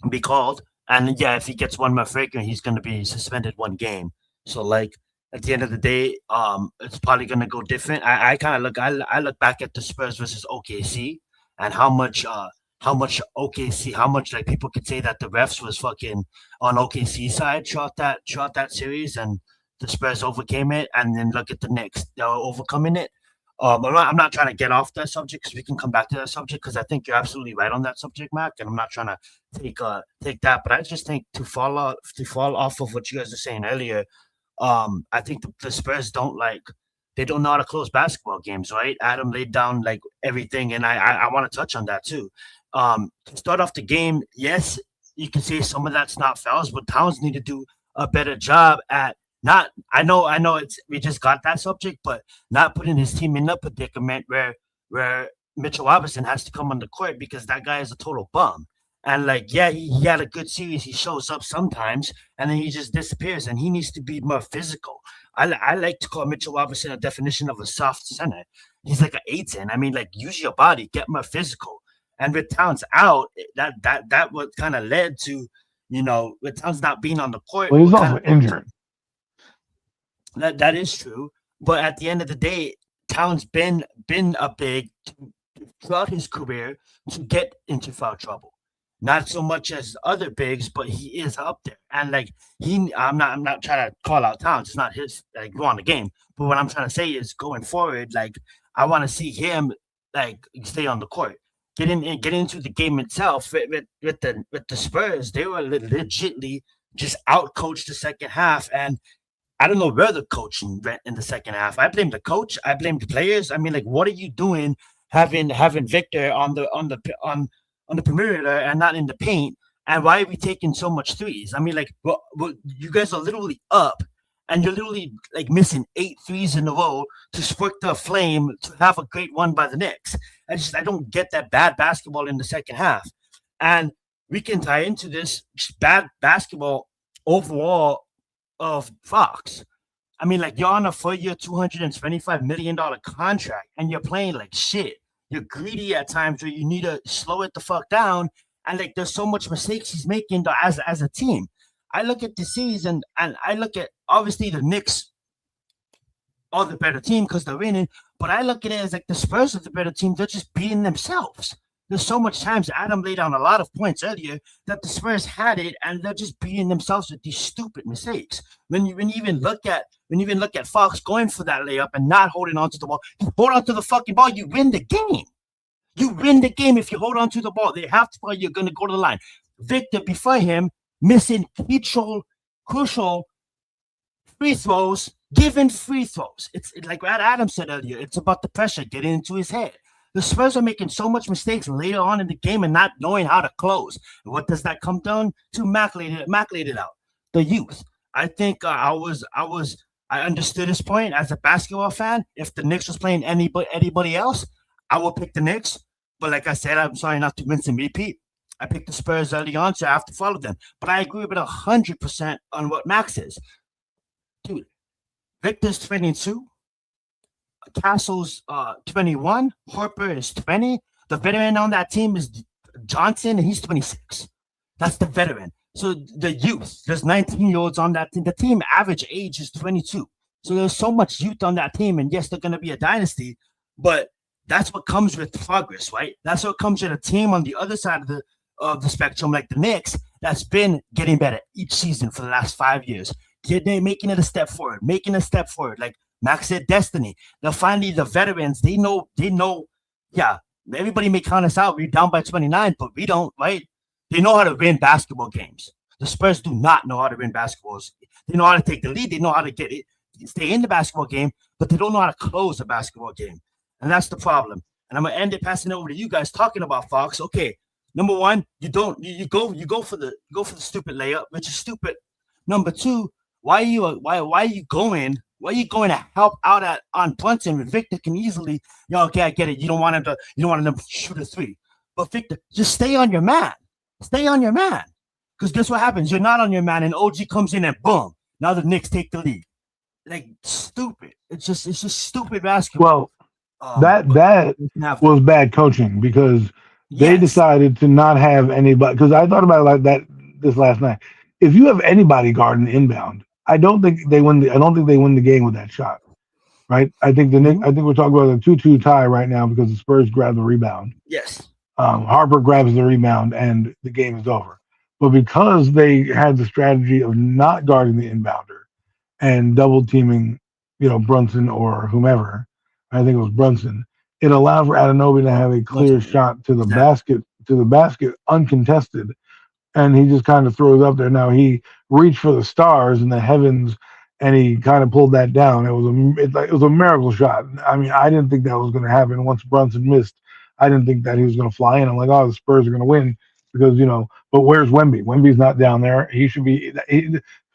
be called. And yeah, if he gets one more flagrant, he's going to be suspended 1 game. So like at the end of the day, it's probably going to go different. I kind of I look back at the Spurs versus OKC and how much OKC, how much like people could say that the refs was fucking on OKC side throughout that series, and the Spurs overcame it. And then look at the Knicks, they're overcoming it. I'm not trying to get off that subject because we can come back to that subject because I think you're absolutely right on that subject, Mac. And I'm not trying to take that, but I just think to fall off of what you guys were saying earlier, I think the Spurs they don't know how to close basketball games, right? Adam laid down like everything, and I want to touch on that too. To start off the game, yes, you can say some of that's not fouls, but Towns need to do a better job at not. I know it's we just got that subject, but not putting his team in a predicament where Mitchell Robinson has to come on the court because that guy is a total bum. And like, yeah, he had a good series. He shows up sometimes, and then he just disappears. And he needs to be more physical. I like to call Mitchell Robinson a definition of a soft center. He's like an 8-10. I mean, like, use your body, get more physical. And with Towns out, that what kind of led to, with Towns not being on the court, Well, he's what kind also of injured. that is true. But at the end of the day, Towns been a big throughout his career to get into foul trouble. Not so much as other bigs, but he is up there. And like I'm not trying to call out Towns. It's not his like go on the game. But what I'm trying to say is going forward, like I want to see him like stay on the court. Get into the game itself with the Spurs. They were legitly just out coached the second half, and I don't know where the coaching went in the second half. I blame the coach. I blame the players. I mean, like, what are you doing having Victor on the perimeter and not in the paint? And why are we taking so much threes? I mean, like, you guys are literally up, and you're literally like missing 8 threes in a row to spark the flame to have a great one by the Knicks. I don't get that bad basketball in the second half, and we can tie into this bad basketball overall of Fox. I mean, like you're on a 4-year, $225 million contract, and you're playing like shit. You're greedy at times where you need to slow it the fuck down. And like, there's so much mistakes he's making as a team. I look at the series and I look at obviously the Knicks are the better team because they're winning. But I look at it as like the Spurs are the better team. They're just beating themselves. There's so much times Adam laid down a lot of points earlier that the Spurs had it, and they're just beating themselves with these stupid mistakes. When you even look at Fox going for that layup and not holding on to the ball, you hold on to the fucking ball, you win the game. You win the game if you hold on to the ball. They have to. You're gonna go to the line. Victor before him missing crucial free throws, given free throws. It's like what Adam said earlier. It's about the pressure getting into his head. The Spurs are making so much mistakes later on in the game and not knowing how to close. And what does that come down to? Mac laid it out. The youth. I think I understood his point as a basketball fan. If the Knicks was playing anybody else, I would pick the Knicks. But like I said, I'm sorry not to rinse and repeat. I picked the Spurs early on, so I have to follow them. But I agree with 100% on what Max says. Dude, Victor's 22. Castle's 21. Harper is 20. The veteran on that team is Johnson, and he's 26. That's the veteran. So the youth, there's 19-year-olds on that team. The team average age is 22. So there's so much youth on that team, and yes, they're going to be a dynasty, but that's what comes with progress, right? That's what comes with a team on the other side of the spectrum, like the Knicks, that's been getting better each season for the last 5 years. They're making it a step forward, Like Max said, destiny. They're finally the veterans. They know. Yeah, everybody may count us out. We're down by 29, but we don't, right? They know how to win basketball games. The Spurs do not know how to win basketballs. They know how to take the lead. They know how to get it, stay in the basketball game, but they don't know how to close a basketball game, and that's the problem. And I'm gonna end it passing it over to you guys talking about Fox. Okay, number one, you go for the stupid layup, which is stupid. Number two, why are you going? Why are you going to help out on Brunson when Victor can easily? Okay, I get it. You don't want him to shoot a three, but Victor, just stay on your man. Stay on your man. Because guess what happens? You're not on your man, and OG comes in and boom. Now the Knicks take the lead. Like stupid. It's just stupid basketball. Well, that was bad coaching because they decided to not have anybody. Because I thought about it like that this last night. If you have anybody guarding inbound, I don't think they win the game with that shot. Right? I think the Knicks. I think we're talking about a 2-2 tie right now because the Spurs grab the rebound. Yes. Harper grabs the rebound and the game is over. But because they had the strategy of not guarding the inbounder and double teaming, Brunson or whomever, I think it was Brunson, it allowed for Anunoby to have a clear shot to the basket uncontested. And he just kind of throws up there. Now he reached for the stars in the heavens and he kind of pulled that down. It was a miracle shot. I mean, I didn't think that was going to happen once Brunson missed. I didn't think that he was going to fly in. I'm like, oh, the Spurs are going to win because, but where's Wemby? Wemby's not down there. He should be.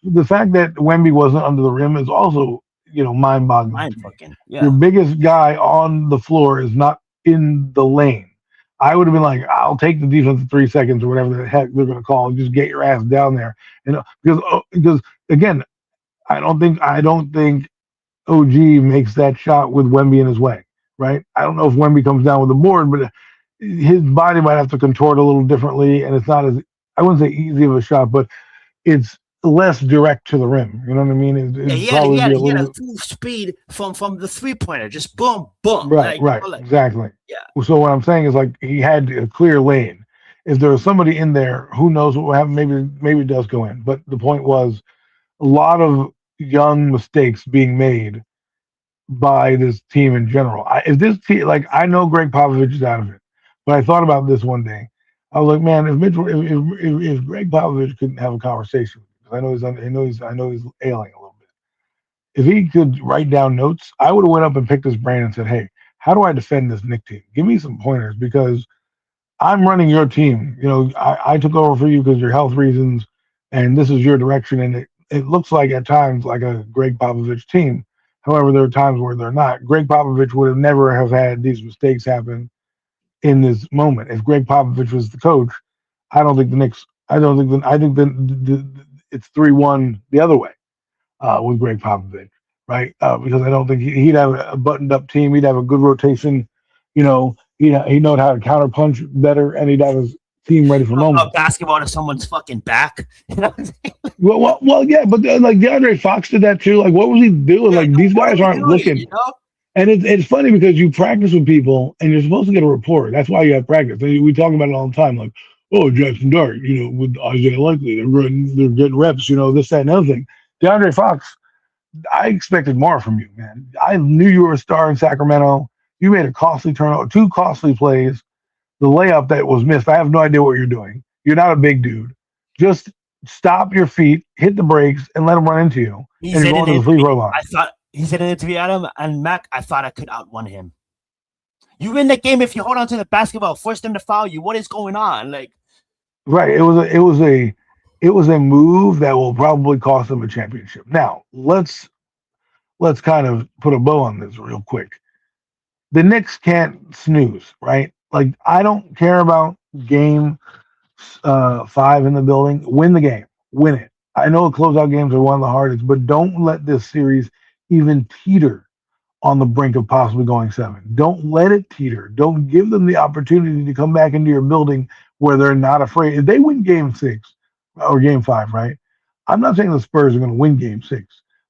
The fact that Wemby wasn't under the rim is also, mind-boggling. Mind-fucking, yeah. Your biggest guy on the floor is not in the lane. I would have been like, I'll take the defense 3 seconds or whatever the heck they're going to call. Just get your ass down there. Because again, I don't think OG makes that shot with Wemby in his way. Right? I don't know if Wemby comes down with the board, but his body might have to contort a little differently, and it's not as, I wouldn't say easy of a shot, but it's less direct to the rim. You know what I mean? He had a full speed from the three-pointer, just boom, boom. Right, exactly. Yeah. So what I'm saying is like he had a clear lane. If there was somebody in there, who knows what will happen? Maybe it does go in. But the point was a lot of young mistakes being made by this team in general. If this team, like, I know Greg Popovich is out of it, but I thought about this one day. I was like, man, if Greg Popovich couldn't have a conversation, because I know he's ailing a little bit. If he could write down notes, I would have went up and picked his brain and said, hey, how do I defend this Knicks team? Give me some pointers because I'm running your team. I took over for you because of your health reasons, and this is your direction. And it looks like at times like a Greg Popovich team. However, there are times where they're not. Greg Popovich would have never have had these mistakes happen in this moment. If Greg Popovich was the coach, I think it's 3-1 the other way with Greg Popovich, right? Because I don't think he'd have a buttoned-up team. He'd have a good rotation. He'd know how to counterpunch better, and he'd have his team ready for moments. Basketball to someone's fucking back. Well, yeah, but like DeAndre Fox did that too. Like, what was he doing? Like, these guys aren't looking. And it's funny because you practice with people and you're supposed to get a report. That's why you have practice. We talk about it all the time. Like, oh, Jackson Dart, with Isaiah Likely, they're getting reps. This, that, and other thing. DeAndre Fox, I expected more from you, man. I knew you were a star in Sacramento. You made a costly turnover, 2 costly plays. The layup that was missed, I have no idea what you're doing. You're not a big dude. Just stop your feet, hit the brakes, and let him run into you. And you're going to the free throw line. I thought he said in an interview, Adam and Mac, I thought I could outrun him. You win the game if you hold on to the basketball, force them to foul you. What is going on? Like, right. It was a move that will probably cost them a championship. Now, let's kind of put a bow on this real quick. The Knicks can't snooze, right? Like, I don't care about game 5 in the building. Win the game. Win it. I know closeout games are one of the hardest, but don't let this series even teeter on the brink of possibly going 7. Don't let it teeter. Don't give them the opportunity to come back into your building where they're not afraid. If they win game 6 or game 5, right? I'm not saying the Spurs are going to win game 6,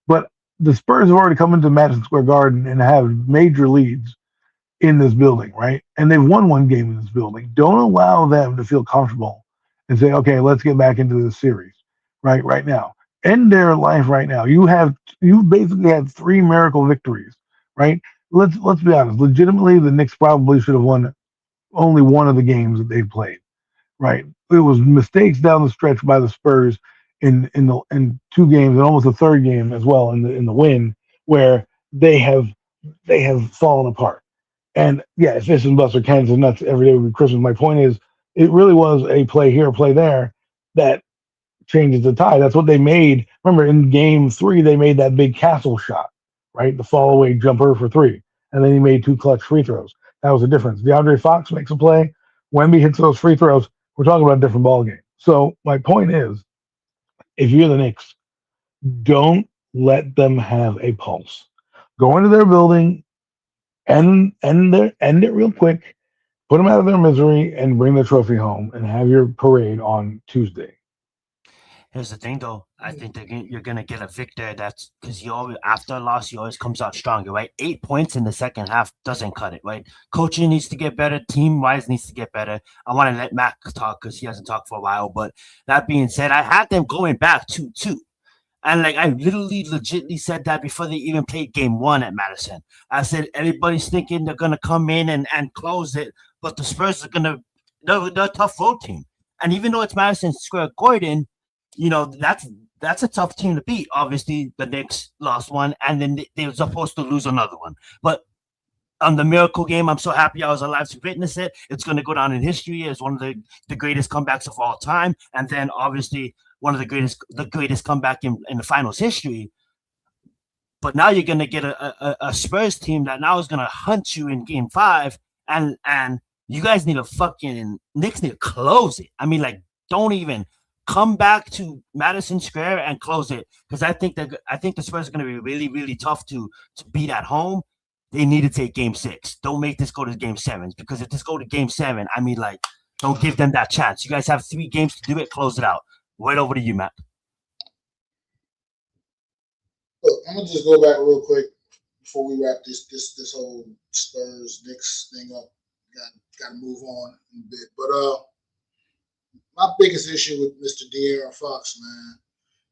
but the Spurs have already come into Madison Square Garden and have major leads in this building, right? And they've won 1 game in this building. Don't allow them to feel comfortable and say, okay, let's get back into this series, right now. End their life right now. You basically had 3 miracle victories, right? Let's be honest. Legitimately, the Knicks probably should have won only one of the games that they played, right? It was mistakes down the stretch by the Spurs in 2 games and almost a third game as well in the win where they have fallen apart. And yeah, if this and Buster Cans and nuts every day would be Christmas. My point is, it really was a play here, play there that changes the tide. That's what they made. Remember, in game 3, they made that big castle shot, right? The fall away jumper for 3. And then he made 2 clutch free throws. That was the difference. DeAndre Fox makes a play. Wemby hits those free throws. We're talking about a different ball game. So my point is, if you're the Knicks, don't let them have a pulse. Go into their building, end it real quick, put them out of their misery, and bring the trophy home and have your parade on Tuesday. Here's the thing, though. I think you're gonna get a victor. That's because you always, after a loss, you always comes out stronger, right? 8 points in the second half doesn't cut it, right? Coaching needs to get better. Team wise needs to get better. I want to let Matt talk because he hasn't talked for a while. But that being said, I had them going back 2-2. And like I legitimately said that before they even played game 1 at Madison. I said everybody's thinking they're gonna come in and close it, but the Spurs are they're a tough road team. And even though it's Madison Square Garden, you know, that's a tough team to beat. Obviously, the Knicks lost one, and then they were supposed to lose another one. But on the miracle game, I'm so happy I was alive to witness it. It's going to go down in history as one of the greatest comebacks of all time, and then obviously one of the greatest comeback in the finals history. But now you're going to get a Spurs team that now is going to hunt you in game 5, and you guys need to Knicks need to close it. I mean, like, don't even come back to Madison Square and close it, because I think the Spurs are going to be really, really tough to beat at home. They need to take game 6. Don't make this go to game 7, because if this go to game 7, I mean, like, don't give them that chance. You guys have 3 games to do it. Close it out. Right over to you, Matt. Look, I'm gonna just go back real quick before we wrap this whole Spurs Knicks thing up. Got to move on a bit, but my biggest issue with Mr. De'Aaron Fox, man,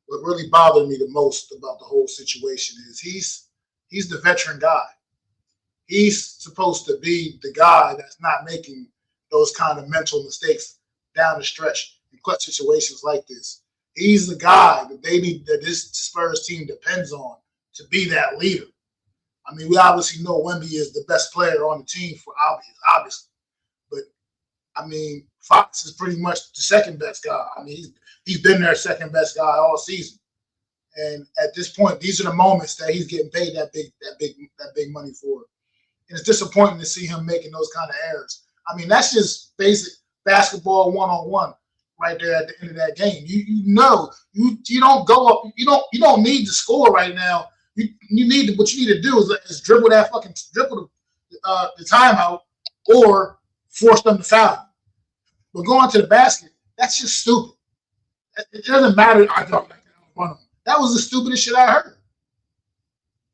what really bothered me the most about the whole situation is he's the veteran guy. He's supposed to be the guy that's not making those kind of mental mistakes down the stretch in clutch situations like this. He's the guy that this Spurs team depends on to be that leader. I mean, we obviously know Wemby is the best player on the team for obviously. But, I mean, Fox is pretty much the second best guy. I mean, he's been their second best guy all season. And at this point, these are the moments that he's getting paid that big money for. And it's disappointing to see him making those kind of errors. I mean, that's just basic basketball 1-on-1 right there at the end of that game. You don't go up. You don't need to score right now. What you need to do is dribble the timeout or force them to foul. But going to the basket, that's just stupid. It doesn't matter. I don't like that. That was the stupidest shit I heard.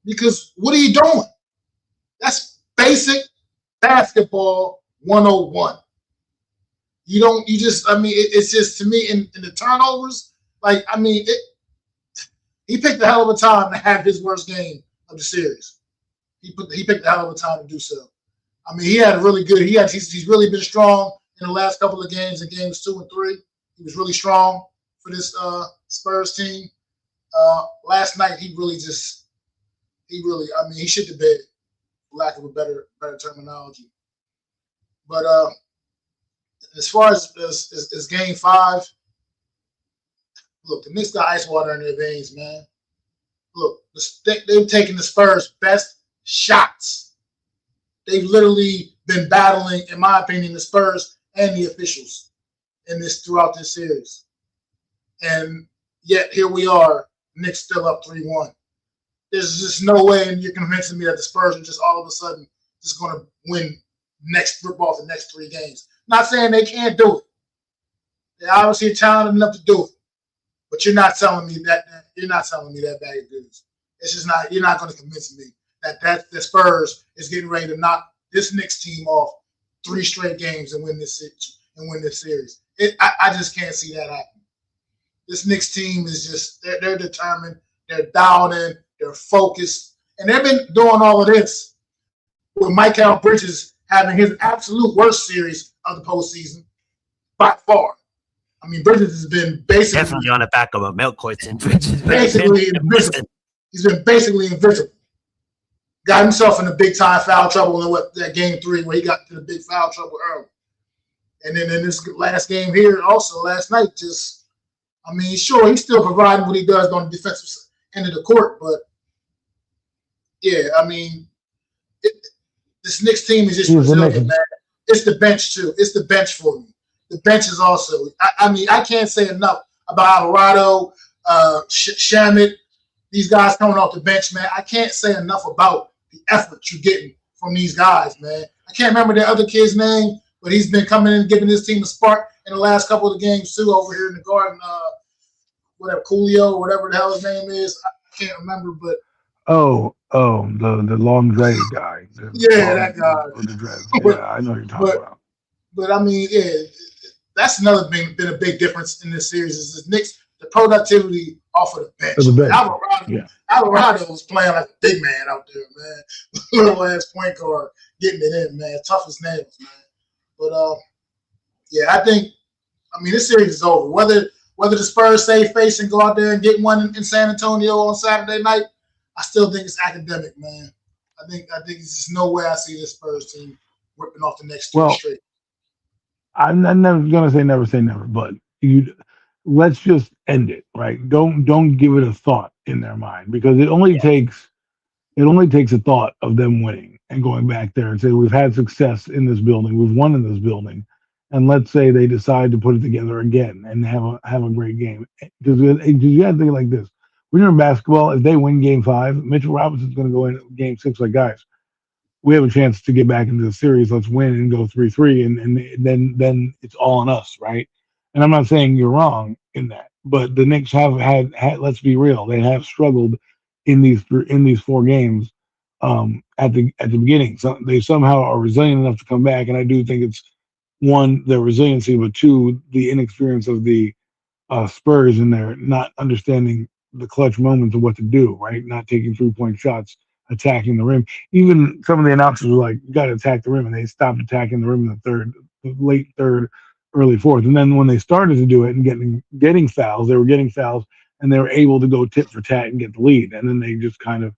Because what are you doing? That's basic basketball 101. It's just, to me, in the turnovers, like, I mean, he picked a hell of a time to have his worst game of the series. He picked a hell of a time to do so. I mean, he's really been strong in the last couple of games, in games 2 and 3. He was really strong for this Spurs team. Last night, he shit the bed, for lack of a better terminology. But as far as game 5, look, the Knicks got ice water in their veins, man. Look, they've taken the Spurs' best shots. They've literally been battling, in my opinion, the Spurs and the officials throughout this series. And yet here we are, Knicks still up 3-1. There's just no way you're convincing me that the Spurs are just all of a sudden just going to rip off the next 3 games. Not saying they can't do it. They're obviously talented enough to do it. But you're not telling me that bag of goods. It's just not. You're not going to convince me that the Spurs is getting ready to knock this Knicks team off 3 straight games and win this series. I just can't see that happening. This Knicks team is just they're determined. They're dialed in. They're focused, and they've been doing all of this with Mikal Bridges having his absolute worst series of the postseason by far. I mean, Bridges has been basically definitely on the back of a milk carton. Bridges basically invisible. He's been basically invisible. got himself into big time foul trouble in that game 3 where he got into the big foul trouble early. And then in this last game here, also last night, sure, he's still providing what he does on the defensive end of the court, but yeah, this Knicks team is just resilient, man. It's the bench too. It's the bench for me. The bench is also. I can't say enough about Alvarado, Shamit, these guys coming off the bench, man. I can't say enough about the effort you're getting from these guys, man. I can't remember the other kid's name, but he's been coming in and giving this team a spark in the last couple of games too over here in the Garden. Whatever, Coolio or whatever the hell his name is. I can't remember, but the long dreaded guy. That guy. The dreads. Yeah, I know what you're talking about. But that's another been a big difference in this series. Is the Knicks, the productivity off of the bench. Alvarado was playing like a big man out there, man. Little ass point guard getting it in, man. Tough as nails, man. But I think this series is over. Whether the Spurs save face and go out there and get one in San Antonio on Saturday night, I still think it's academic, man. I think there's just no way I see this Spurs team ripping off the next 2 straight. I'm never gonna say never, but let's just end it, right? Don't give it a thought in their mind, because it only takes a thought of them winning and going back there and say we've had success in this building, we've won in this building, and let's say they decide to put it together again and have a great game. Because you got to think like this: when you're in basketball, if they win Game 5, Mitchell Robinson's going to go in Game 6 like, guys, we have a chance to get back into the series. Let's win and go 3-3, and then it's all on us, right? And I'm not saying you're wrong in that, but the Knicks have had let's be real, they have struggled in these 4 games at the beginning. So they somehow are resilient enough to come back, and I do think it's, one, their resiliency, but 2, the inexperience of the Spurs and their not understanding the clutch moments of what to do, right? Not taking 3-point shots, attacking the rim. Even some of the announcers were like, you got to attack the rim, and they stopped attacking the rim in the late third, early fourth. And then when they started to do it and getting fouls, they were getting fouls, and they were able to go tit for tat and get the lead. And then they just kind of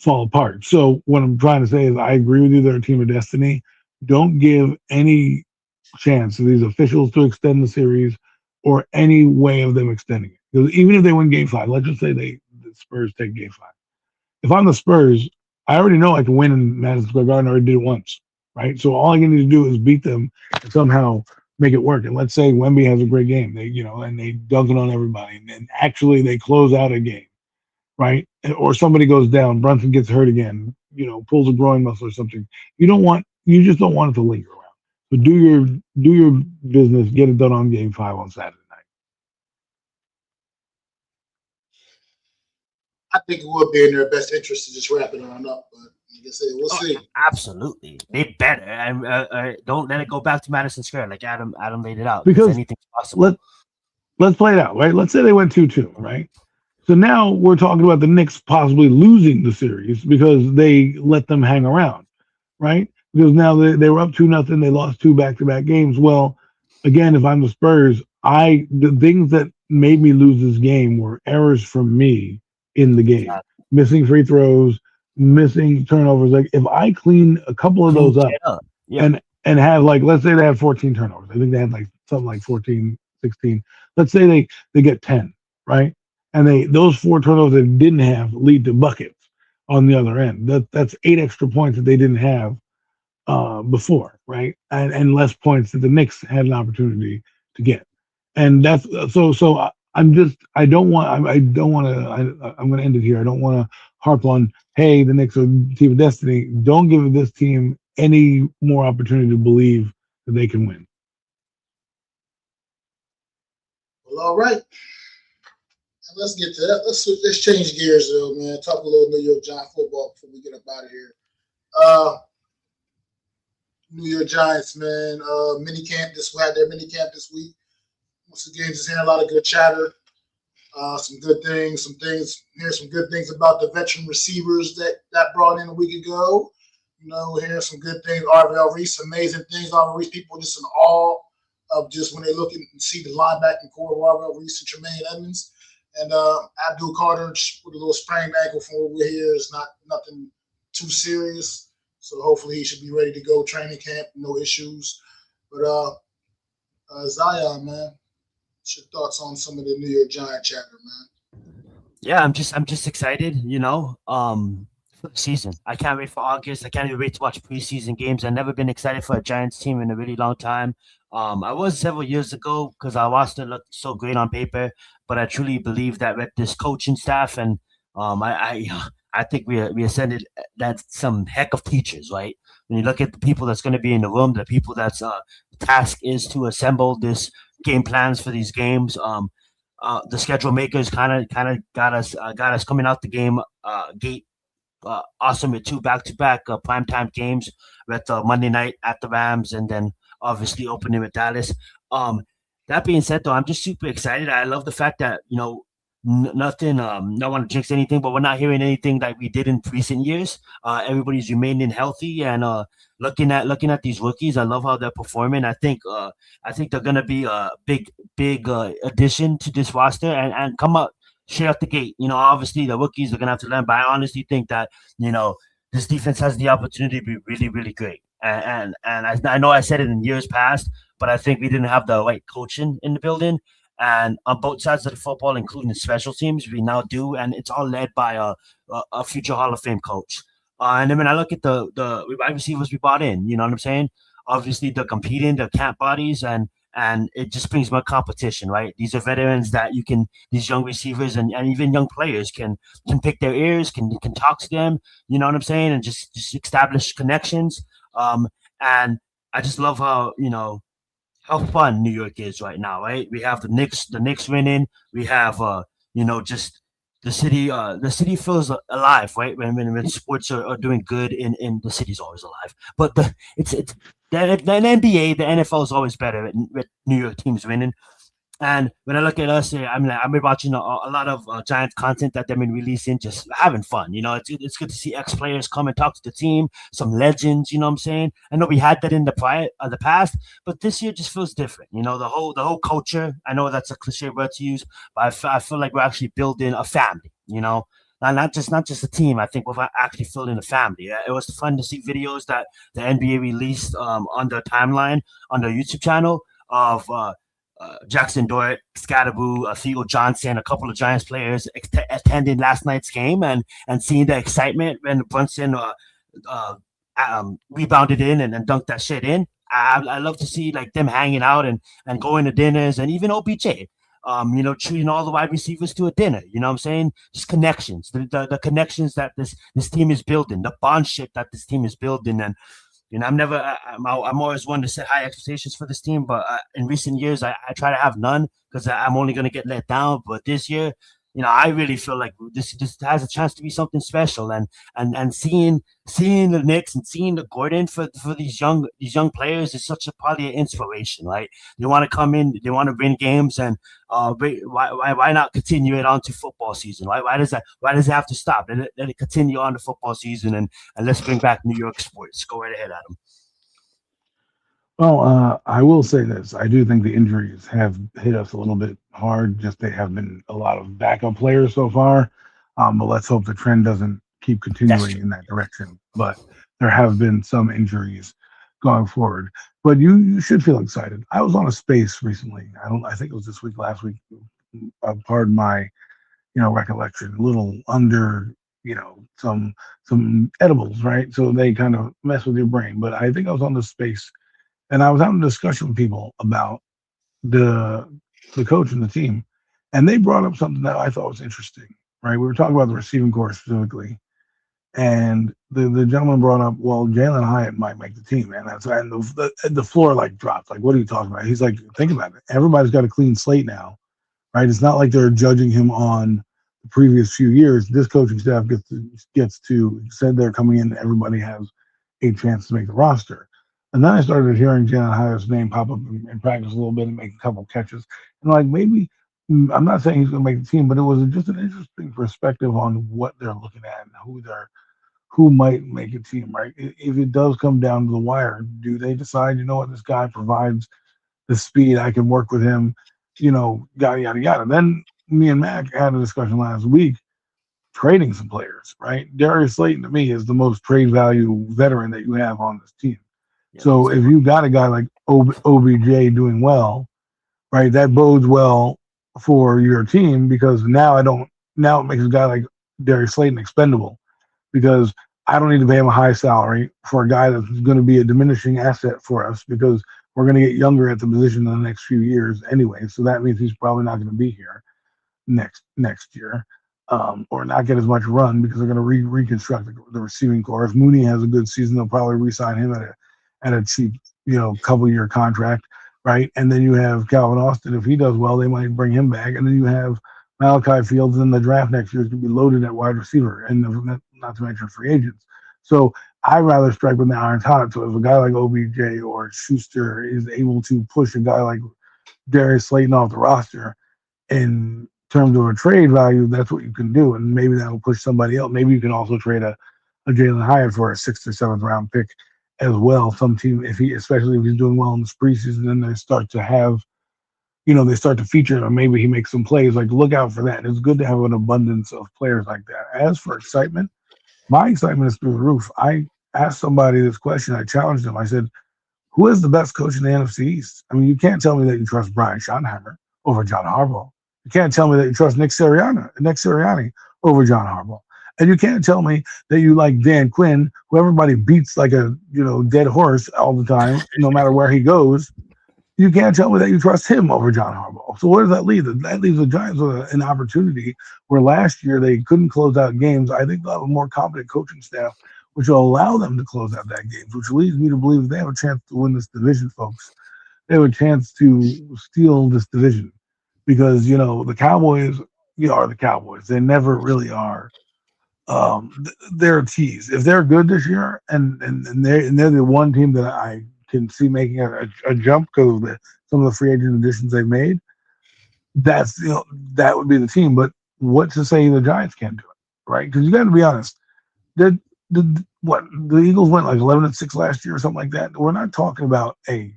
fall apart. So what I'm trying to say is I agree with you, they're a team of destiny. Don't give any chance to these officials to extend the series or any way of them extending it. Because even if they win Game 5, let's just say the Spurs take Game 5. If I'm the Spurs, I already know I can win in Madison Square Garden. I already did it once, right? So all I need to do is beat them and somehow make it work. And let's say Wemby has a great game, and they dunk it on everybody, and actually they close out a game, right? Or somebody goes down, Brunson gets hurt again, pulls a groin muscle or something. You just don't want it to linger around. But do your business, get it done on Game 5 on Saturday night. I think it would be in their best interest to just wrap it on up, but like I said, we'll see. Absolutely, they better. Don't let it go back to Madison Square like Adam laid it out. Because anything's possible. Let's play it out, right? Let's say they went 2-2, right? So now we're talking about the Knicks possibly losing the series because they let them hang around, right? Because now they were up 2-0, they lost 2 back-to-back games. Well, again, if I'm the Spurs, the things that made me lose this game were errors from me in the game, missing free throws, missing turnovers. Like if I clean a couple of those up. And have, like, let's say they have 14 turnovers. I think they had like something like 14, 16. Let's say they get 10, right? And those 4 turnovers they didn't have lead to buckets on the other end. That's 8 extra points that they didn't have before, right? And less points that the Knicks had an opportunity to get. And that's so I'm going to end it here. I don't want to harp on, hey, the Knicks are a team of destiny. Don't give this team any more opportunity to believe that they can win. Well, all right. Let's get to that. Let's change gears, though, man. Talk a little New York Giants football before we get up out of here. New York Giants, man. Had their mini camp this week. Once again, just hearing a lot of good chatter. Some good things. Hearing some good things about the veteran receivers that brought in a week ago. Hearing some good things. Arvell Reese, amazing things. Arvell Reese, people just in awe of just when they look and see the linebacking core of Arvell Reese and Tremaine Edmonds. And Abdul Carter with a little sprained ankle from over here is not nothing too serious. So hopefully he should be ready to go training camp, no issues. But Zion, man, what's your thoughts on some of the New York Giant chatter, man? Yeah, I'm just excited, for the season. I can't wait for August. I can't even wait to watch preseason games. I've never been excited for a Giants team in a really long time. I was several years ago because our roster looked so great on paper, but I truly believe that with this coaching staff and I think we ascended that some heck of teachers, right? When you look at the people that's going to be in the room, the people that's task is to assemble this game plans for these games. The schedule makers kind of got us coming out the gate awesome with two back-to-back primetime games with Monday night at the Rams and then obviously opening with Dallas. That being said, though, I'm just super excited. I love the fact that nothing. Don't want to jinx anything, but we're not hearing anything like we did in recent years. Everybody's remaining healthy and looking at these rookies. I love how they're performing. I think they're gonna be a big addition to this roster and come up straight out the gate. Obviously the rookies are gonna have to learn, but I honestly think that this defense has the opportunity to be really really great. And I know I said it in years past, but I think we didn't have the right coaching in the building. And on both sides of the football, including the special teams, we now do, and it's all led by a future Hall of Fame coach. And then when I look at the wide receivers we brought in, you know what I'm saying? Obviously, they're competing, they're camp bodies, and it just brings more competition, right? These are veterans that these young receivers and even young players can pick their ears, can talk to them, you know what I'm saying, and just establish connections. And I just love how fun New York is right now, right? We have the Knicks winning. We have just the city feels alive, right? When sports are doing good in the city's always alive. But it's the NBA, the NFL is always better with New York teams winning. And when I look at us, I've been watching a lot of Giants content that they've been releasing, just having fun. It's good to see ex players come and talk to the team, some legends. You know what I'm saying? I know we had that in the past, but this year just feels different. The whole culture. I know that's a cliche word to use, but I feel like we're actually building a family. Not just a team. I think we're actually building a family. It was fun to see videos that the NBA released on their timeline on their YouTube channel of. Jackson Dort, Scatterboo, Theo Johnson, a couple of Giants players attending last night's game and seeing the excitement when Brunson rebounded in and dunked that shit in. I love to see like them hanging out and going to dinners and even OBJ. Treating all the wide receivers to a dinner. You know what I'm saying? Just connections, the connections that this team is building, the bondship that this team is building, and I'm always one to set high expectations for this team, but in recent years, I try to have none because I'm only going to get let down. But this year, I really feel like this has a chance to be something special, and seeing the Knicks and seeing the Gordon for these young players is probably an inspiration, right? They want to come in, they want to win games, and why not continue it on to football season? Why does it have to stop? Let it continue on to football season, and let's bring back New York sports. Go right ahead, Adam. Well, I will say this. I do think the injuries have hit us a little bit hard. Just they have been a lot of backup players so far. But let's hope the trend doesn't keep continuing in that direction. But there have been some injuries going forward. But you should feel excited. I was on a space recently. I think it was this week, last week. Pardon my, recollection. A little under, some edibles, right? So they kind of mess with your brain. But I think I was on this space. And I was having a discussion with people about the coach and the team, and they brought up something that I thought was interesting. Right, we were talking about the receiving corps specifically, and the gentleman brought up, well, Jalen Hyatt might make the team, and the floor like dropped. Like, what are you talking about? He's like, think about it. Everybody's got a clean slate now, right? It's not like they're judging him on the previous few years. This coaching staff gets to said they're coming in. Everybody has a chance to make the roster. And then I started hearing Jalen Hyatt's name pop up in practice a little bit and make a couple catches. And like maybe I'm not saying he's going to make the team, but it was just an interesting perspective on what they're looking at and who might make a team. Right? If it does come down to the wire, do they decide, this guy provides the speed, I can work with him, yada yada yada. Then me and Mac had a discussion last week trading some players, right? Darius Slayton to me is the most trade value veteran that you have on this team. Yeah, So if you got a guy like OBJ doing well, right, that bodes well for your team because now it makes a guy like Darius Slayton expendable because I don't need to pay him a high salary for a guy that's going to be a diminishing asset for us because we're going to get younger at the position in the next few years anyway. So that means he's probably not going to be here next year, or not get as much run because they're going to reconstruct the receiving core. If Mooney has a good season, they'll probably re-sign him at a cheap, couple year contract, right? And then you have Calvin Austin. If he does well, they might bring him back. And then you have Malachi Fields in the draft next year is going to be loaded at wide receiver, and not to mention free agents. So I'd rather strike when the iron's hot. So if a guy like OBJ or Schuster is able to push a guy like Darius Slayton off the roster in terms of a trade value, that's what you can do. And maybe that'll push somebody else. Maybe you can also trade a Jalen Hyatt for a 6th or 7th round pick as well. Some team, especially if he's doing well in this preseason, then they start to have, they start to feature him, or maybe he makes some plays. Like, look out for that. It's good to have an abundance of players like that. As for excitement, my excitement is through the roof. I asked somebody this question. I challenged them. I said, who is the best coach in the NFC East? I mean, you can't tell me that you trust Brian Schottenheimer over John Harbaugh. You can't tell me that you trust Nick Sirianni over John Harbaugh. And you can't tell me that you like Dan Quinn, who everybody beats like a dead horse all the time, no matter where he goes. You can't tell me that you trust him over John Harbaugh. So where does that leave? That leaves the Giants with an opportunity where last year they couldn't close out games. I think they'll have a more competent coaching staff, which will allow them to close out that games, which leads me to believe they have a chance to win this division, folks. They have a chance to steal this division because, the Cowboys, are the Cowboys. They never really are. They're a tease. If they're good this year and they're the one team that I can see making a jump because of some of the free agent additions they've made, that would be the team. But what's to say the Giants can't do it, right? Because you got to be honest. The Eagles went like 11-6 last year or something like that. We're not talking about a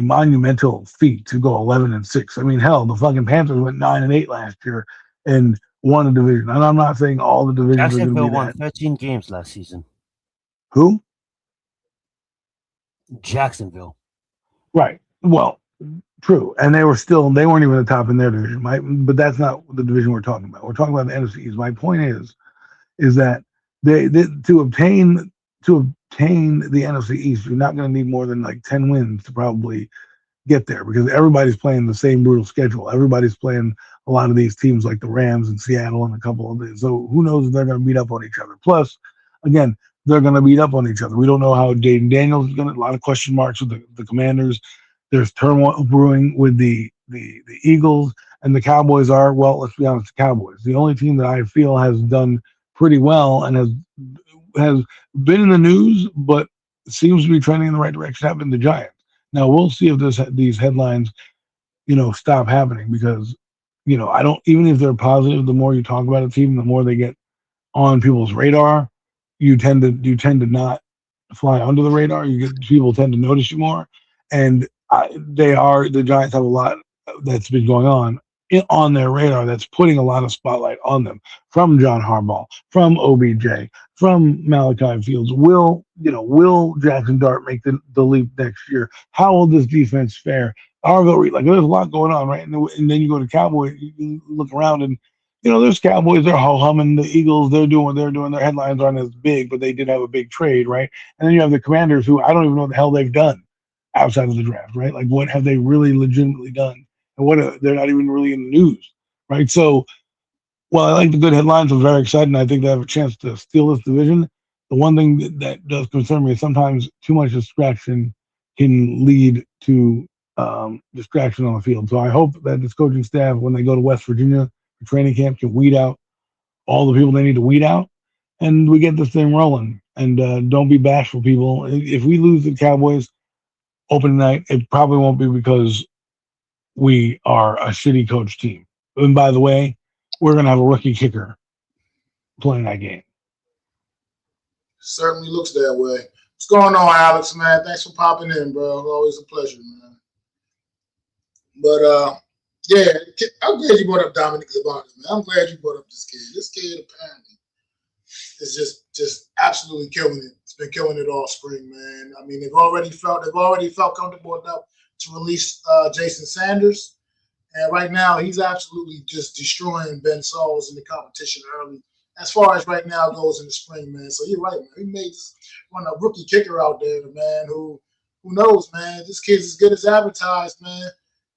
monumental feat to go 11-6. I mean, hell, the fucking Panthers went 9-8 last year and won a division. And I'm not saying all the divisions are going to Jacksonville be won that. 13 games last season. Who? Jacksonville. Right. Well, true. And they weren't even the top in their division, right? But that's not the division we're talking about. We're talking about the NFC East. My point is that they to obtain the NFC East, you're not going to need more than like 10 wins to probably get there because everybody's playing the same brutal schedule. Everybody's playing a lot of these teams like the Rams and Seattle and a couple of these. So who knows if they're going to beat up on each other. Plus, again, they're going to beat up on each other. We don't know how Jaden Daniels is going to. A lot of question marks with the Commanders. There's turmoil brewing with the Eagles, and the Cowboys are, well, let's be honest, the Cowboys. The only team that I feel has done pretty well and has been in the news, but seems to be trending in the right direction, have been the Giants. Now we'll see if these headlines, stop happening because, I don't, even if they're positive, the more you talk about a team, the more they get on people's radar. You tend to not fly under the radar. People tend to notice you more, and the Giants have a lot that's been going on their radar that's putting a lot of spotlight on them from John Harbaugh, from OBJ, from Malachi Fields. Will Jackson Dart make the leap next year? How will this defense fare? Like there's a lot going on, right? And then you go to Cowboys, you look around and there's Cowboys, they're humming. The Eagles, they're doing what they're doing. Their headlines aren't as big, but they did have a big trade, right? And then you have the Commanders, who I don't even know what the hell they've done outside of the draft, right? Like what have they really legitimately done? And they're not even really in the news, right? So, I like the good headlines. I'm very excited, and I think they have a chance to steal this division. The one thing that does concern me is sometimes too much distraction can lead to distraction on the field. So I hope that this coaching staff, when they go to West Virginia for training camp, can weed out all the people they need to weed out, and we get this thing rolling. And don't be bashful, people. If we lose the Cowboys opening night, it probably won't be because we are a shitty coach team. And by the way, we're going to have a rookie kicker playing that game. Certainly looks that way. What's going on, Alex, man? Thanks for popping in, bro. Always a pleasure, man. But Yeah, I'm glad you brought up Dominic Zabato, man. I'm glad you brought up this kid. This kid apparently is just absolutely killing it. It's been killing it all spring, man. I mean, they've already felt comfortable enough to release Jason Sanders, and right now he's absolutely just destroying Ben Sauls in the competition early. As far as right now goes in the spring, man. So you're right, man. He made this one a rookie kicker out there, man. Who knows, man? This kid's as good as advertised, man.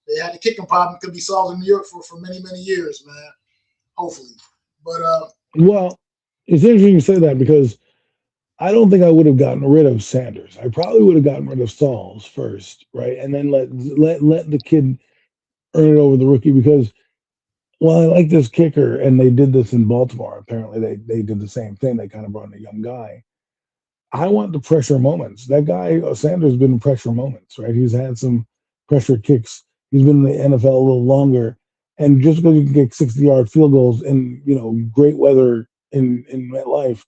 They had a kicking problem could be solved in New York for many years, man. Hopefully, but Well, it's interesting you say that because I don't think I would have gotten rid of Sanders. I probably would have gotten rid of Sauls first, right, and then let the kid earn it over the rookie because well, I like this kicker, and they did this in Baltimore. Apparently, they did the same thing. They kind of brought in a young guy. I want the pressure moments. That guy Sanders has been in pressure moments, right? He's had some pressure kicks. He's been in the NFL a little longer, and just because you can kick 60-yard field goals in great weather in MetLife,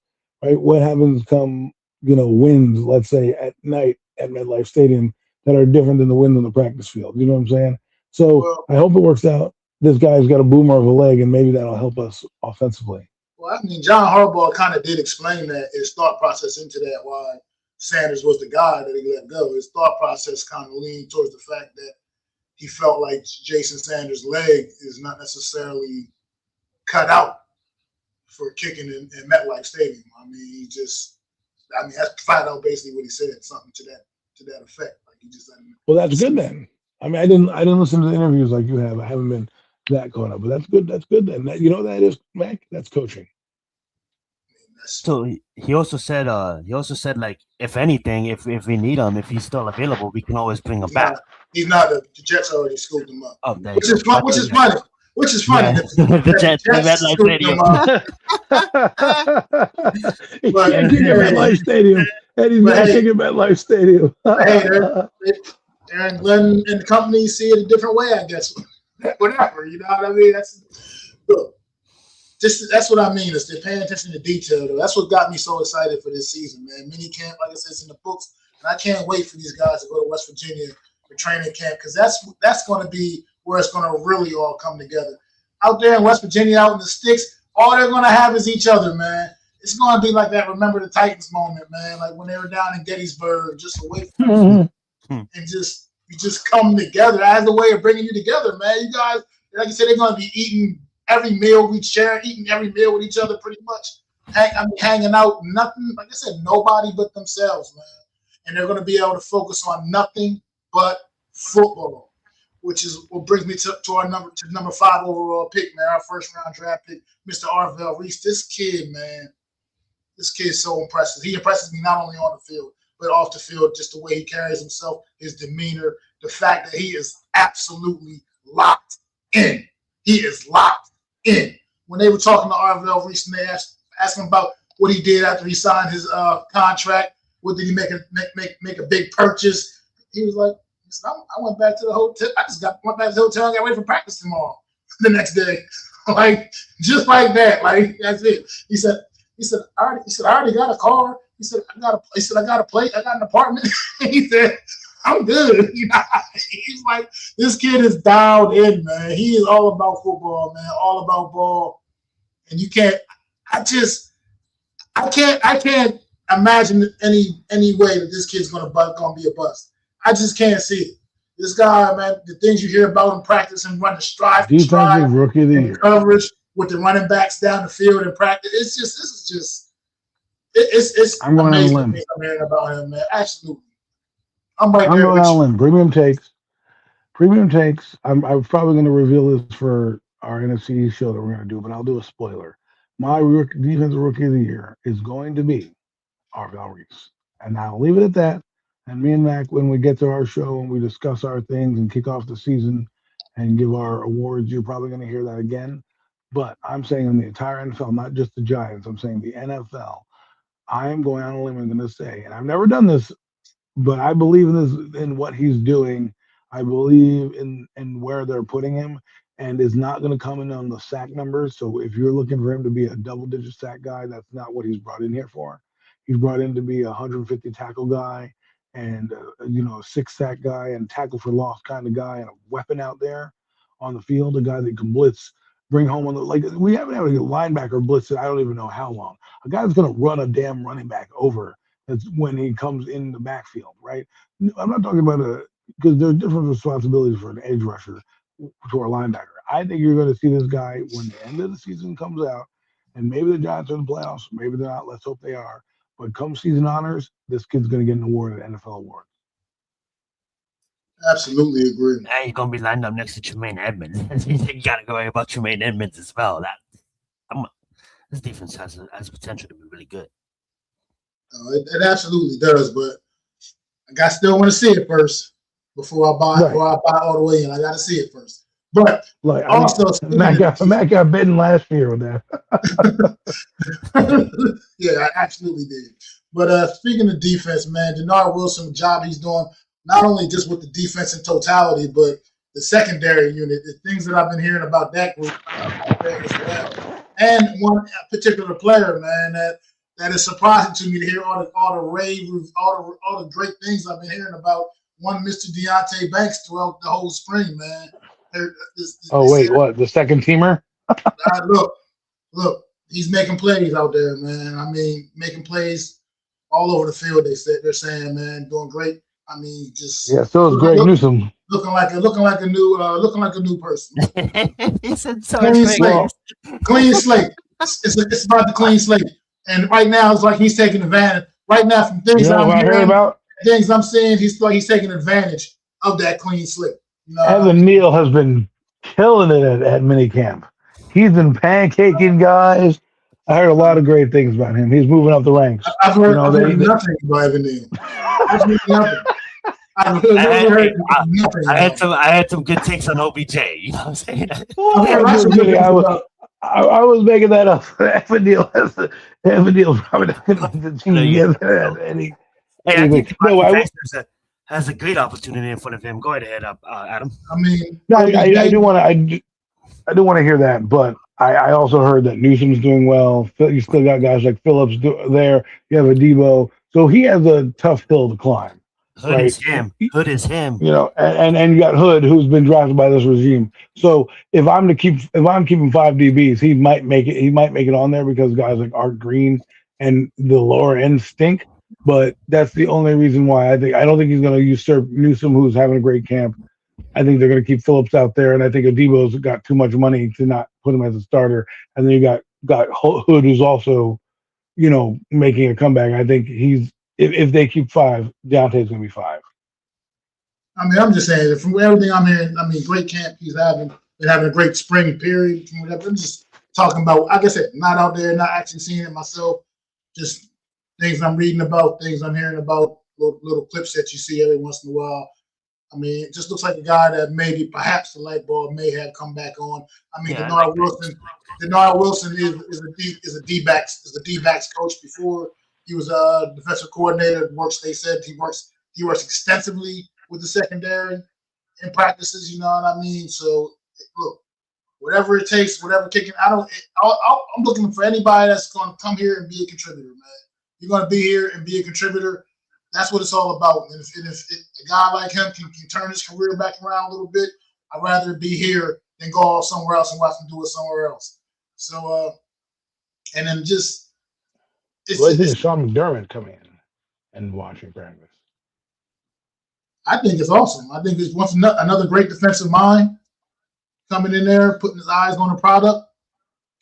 right? What happens come winds, let's say at night at MetLife Stadium that are different than the wind on the practice field? You know what I'm saying? So well, I hope it works out. This guy's got a boomer of a leg, and maybe that'll help us offensively. well, I mean, John Harbaugh kind of did explain that his thought process into that why Sanders was the guy that he let go. His thought process kind of leaned towards the fact that he felt like Jason Sanders' leg is not necessarily cut out for kicking in MetLife Stadium. I mean, that's flat out basically what he said, something to that effect. Like he just doesn't. Well, that's good then. I mean, I didn't listen to the interviews like you have. I haven't been that caught up, but that's good. That's good then. You know what that is, Mac? That's coaching. So he also said like if anything, if we need him, if he's still available, we can always bring him back. He's not. The Jets already scooped him up, Oh, there which you is go. fun. Which is funny. Which is funny. Yeah. That The Jets, the MetLife scooped Stadium. him up. He But can't kick at MetLife Stadium, and he's but not hey, kicking MetLife Stadium. hey, Aaron Glenn and the company see it a different way, I guess. Whatever, you know what I mean? Look, that's what I mean. Is they're paying attention to detail. Though. That's what got me so excited for this season, man. Mini camp, like I said, it's in the books, and I can't wait for these guys to go to West Virginia for training camp because that's going to be where it's going to really all come together. Out there in West Virginia, out in the sticks, all they're going to have is each other, man. It's going to be like that Remember the Titans moment, man. Like when they were down in Gettysburg, just away from them, and you just come together as a way of bringing you together, man. You guys, like you said, they're going to be eating every meal we share, eating every meal with each other pretty much. Hanging out, nothing, like I said, nobody but themselves, man. And they're going to be able to focus on nothing but football, which is what brings me to our number 5 overall pick, man, our first round draft pick, Mr. Arvell Reese. This kid, man, this kid's so impressive. He impresses me not only on the field, but off the field, just the way he carries himself, his demeanor, the fact that he is absolutely locked in. He is locked in. When they were talking to Arvell Reese and they asked him about what he did after he signed his contract, what did he make a big purchase? He was like, I went back to the hotel. Went back to the hotel and got ready for practice tomorrow. The next day, like just like that, like that's it. He said, I already got a car. He said, I got a place. I got an apartment. He said, I'm good. You know, he's like, this kid is dialed in, man. He is all about football, man. All about ball. And you can't. I can't imagine any way that this kid's gonna be a bust. I just can't see it. This guy, man, the things you hear about him practice and running Defensive rookie of the year coverage with the running backs down the field in practice. It's I'm going amazing on a limb. things I'm hearing about him, man. Absolutely. I'm right I'm there going with on a you. limb. Premium takes. I'm probably going to reveal this for our NFC show that we're going to do, but I'll do a spoiler. My defensive rookie of the year is going to be Arvell Reese. And I'll leave it at that. And me and Mac, when we get to our show and we discuss our things and kick off the season and give our awards, you're probably going to hear that again. But I'm saying in the entire NFL, not just the Giants, I'm saying the NFL, I am going on a limb and going to say, and I've never done this, but I believe in this, in what he's doing. I believe in where they're putting him, and is not going to come in on the sack numbers. So if you're looking for him to be a double-digit sack guy, that's not what he's brought in here for. He's brought in to be a 150 tackle guy, and a 6 sack guy, and tackle for loss kind of guy, and a weapon out there. on the field, a guy that can blitz, bring home on the like. We haven't had a linebacker blitz. I don't even know how long. A guy that's going to run a damn running back over. That's when he comes in the backfield, right? I'm not talking about because there's different responsibilities for an edge rusher to a linebacker. I think you're going to see this guy when the end of the season comes out, and maybe the Giants are in the playoffs, maybe they're not. Let's hope they are. But come season honors, this kid's going to get an award, an NFL award. Absolutely agree. Now you're gonna be lined up next to Tremaine Edmonds. You gotta go worry about Tremaine Edmonds as well. This defense has potential to be really good. It absolutely does, but I still want to see it first before I buy. Right. Before I buy all the way in, I got to see it first. But like, also, Matt got bitten last year with that. Yeah, I absolutely did. But speaking of defense, man, Denard Wilson, the job he's doing, not only just with the defense in totality, but the secondary unit, the things that I've been hearing about that group as well. And one particular player, man, that is surprising to me to hear all the rave, all the great things I've been hearing about one Mr. Deonte Banks throughout the whole spring, man. What? The second teamer? Look, he's making plays out there, man. I mean, making plays all over the field. They're saying, man, doing great. I mean, just so is Greg Newsome. Looking like a new person. He said so. Clean slate. It's about the clean slate. And right now, it's like he's taking advantage. Right now, from things I'm hearing about, things I'm seeing, he's taking advantage of that clean slate. Evan Neal has been killing it at minicamp. He's been pancaking guys. I heard a lot of great things about him. He's moving up the ranks. I've heard nothing about Evan Neal. I've heard nothing. I had some good takes on OBJ. You know what I'm saying? I was making that up. Evan Neal probably not going to be the team. I think has a great opportunity in front of him. Go ahead, Adam. I mean, I do want to hear that, but I also heard that Newsom's doing well. You still got guys like Phillips there. You have a Debo, so he has a tough hill to climb. Hood is him. And you got Hood, who's been drafted by this regime. So if I'm keeping 5 DBs, he might make it. He might make it on there because guys like Art Green and the lower end stink. But that's the only reason why I don't think he's going to usurp Newsome, who's having a great camp. I think they're going to keep Phillips out there, and I think Adebo's got too much money to not put him as a starter. And then you got Hood, who's also, making a comeback. I think if they keep 5, Deontay's going to be 5. I mean, I'm just saying that from everything I'm hearing, I mean, great camp he's having. Been having a great spring period. From whatever. I'm just talking about, like I said, not out there, not actually seeing it myself. Just things I'm reading about, things I'm hearing about, little clips that you see every once in a while. I mean, it just looks like a guy that maybe perhaps the light bulb may have come back on. I mean, Denard Wilson is a D-backs coach before. He was a defensive coordinator. They said he works extensively with the secondary in practices. You know what I mean? So look, whatever it takes, whatever kicking. I'm looking for anybody that's going to come here and be a contributor, man. You're going to be here and be a contributor. That's what it's all about. And if a guy like him can turn his career back around a little bit, I'd rather be here than go off somewhere else and watch him do it somewhere else. So, and then just. I think Sean McDermott come in and watching practice. I think it's awesome. I think it's another great defensive mind coming in there, putting his eyes on the product.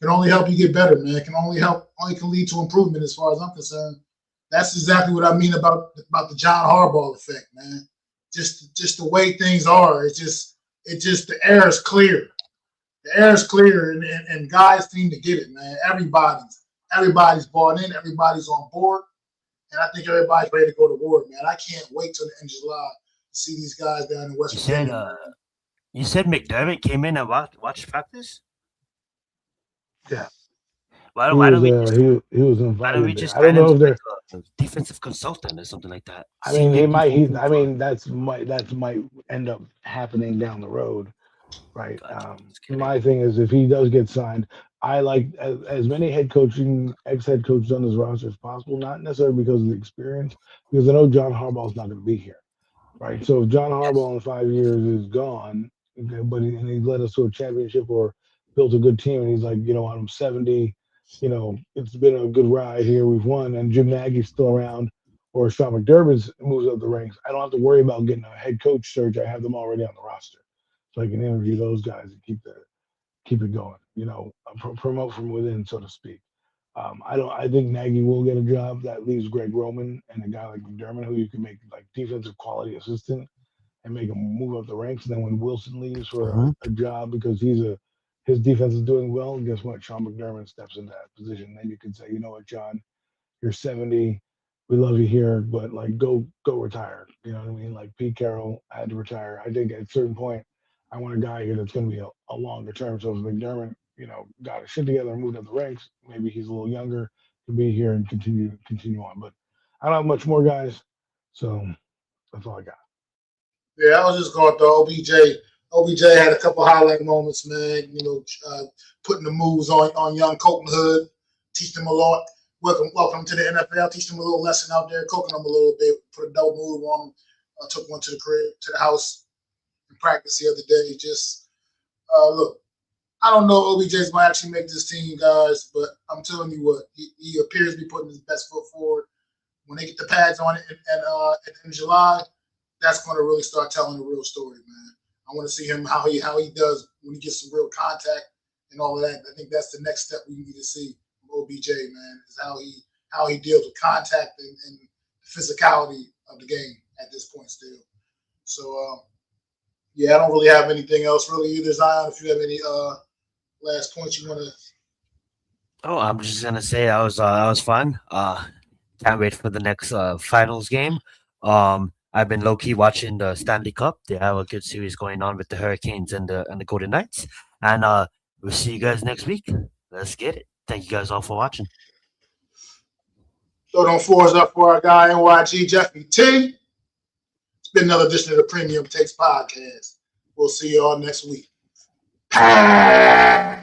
Can only help you get better, man. It can only can lead to improvement as far as I'm concerned. That's exactly what I mean about the John Harbaugh effect, man. Just the way things are. It's just the air is clear. The air is clear, and guys seem to get it, man. Everybody's bought in. Everybody's on board, and I think everybody's ready to go to war, man. I can't wait till the end of July to see these guys down in West Virginia. You said McDermott came in and watched practice? Yeah. Why don't we just I don't know if they're a defensive consultant or something like that? I mean, he might. That might end up happening down the road, right? My thing is, if he does get signed, I like as many ex-head coaches on his roster as possible. Not necessarily because of the experience, because I know John Harbaugh is not going to be here, right? So if John Harbaugh in 5 years is gone, but he led us to a championship or built a good team. And he's like, I'm 70. It's been a good ride here. We've won, and Jim Nagy's still around, or Sean McDermott moves up the ranks. I don't have to worry about getting a head coach search. I have them already on the roster, so I can interview those guys and keep it going. Promote from within, so to speak. I think Nagy will get a job. That leaves Greg Roman and a guy like McDermott, who you can make like defensive quality assistant and make him move up the ranks. And then when Wilson leaves for a job because his defense is doing well, guess what? Sean McDermott steps into that position. Then you can say, you know what, John, you're 70. We love you here, but like go retire. You know what I mean? Like Pete Carroll had to retire. I think at a certain point, I want a guy here that's going to be a longer term. So if McDermott, got his shit together and moved up the ranks, maybe he's a little younger to be here and continue on. But I don't have much more, guys. So that's all I got. Yeah, I was just going through OBJ. OBJ had a couple highlight moments, man. Putting the moves on young Colton Hood, teach them a lot. Welcome to the NFL. Teach them a little lesson out there, coaching them a little bit. Put a double move on them. Took one to the crib, to the house in practice the other day. Just look, I don't know if OBJ's going to actually make this team, guys, but I'm telling you what, he appears to be putting his best foot forward. When they get the pads on it in July, that's going to really start telling a real story, man. I want to see him how he does when he gets some real contact and all of that. I think that's the next step we need to see from OBJ, man, is how he deals with contact and the physicality of the game at this point still. So, I don't really have anything else really either, Zion. If you have any last points you want to. Oh, I'm just gonna say that was fun. Can't wait for the next finals game. I've been low key watching the Stanley Cup. They have a good series going on with the Hurricanes and the Golden Knights. And we'll see you guys next week. Let's get it. Thank you guys all for watching. Throw them fours up for our guy NYG Jeffy T. It's been another edition of the Premium Takes Podcast. We'll see you all next week. Hey!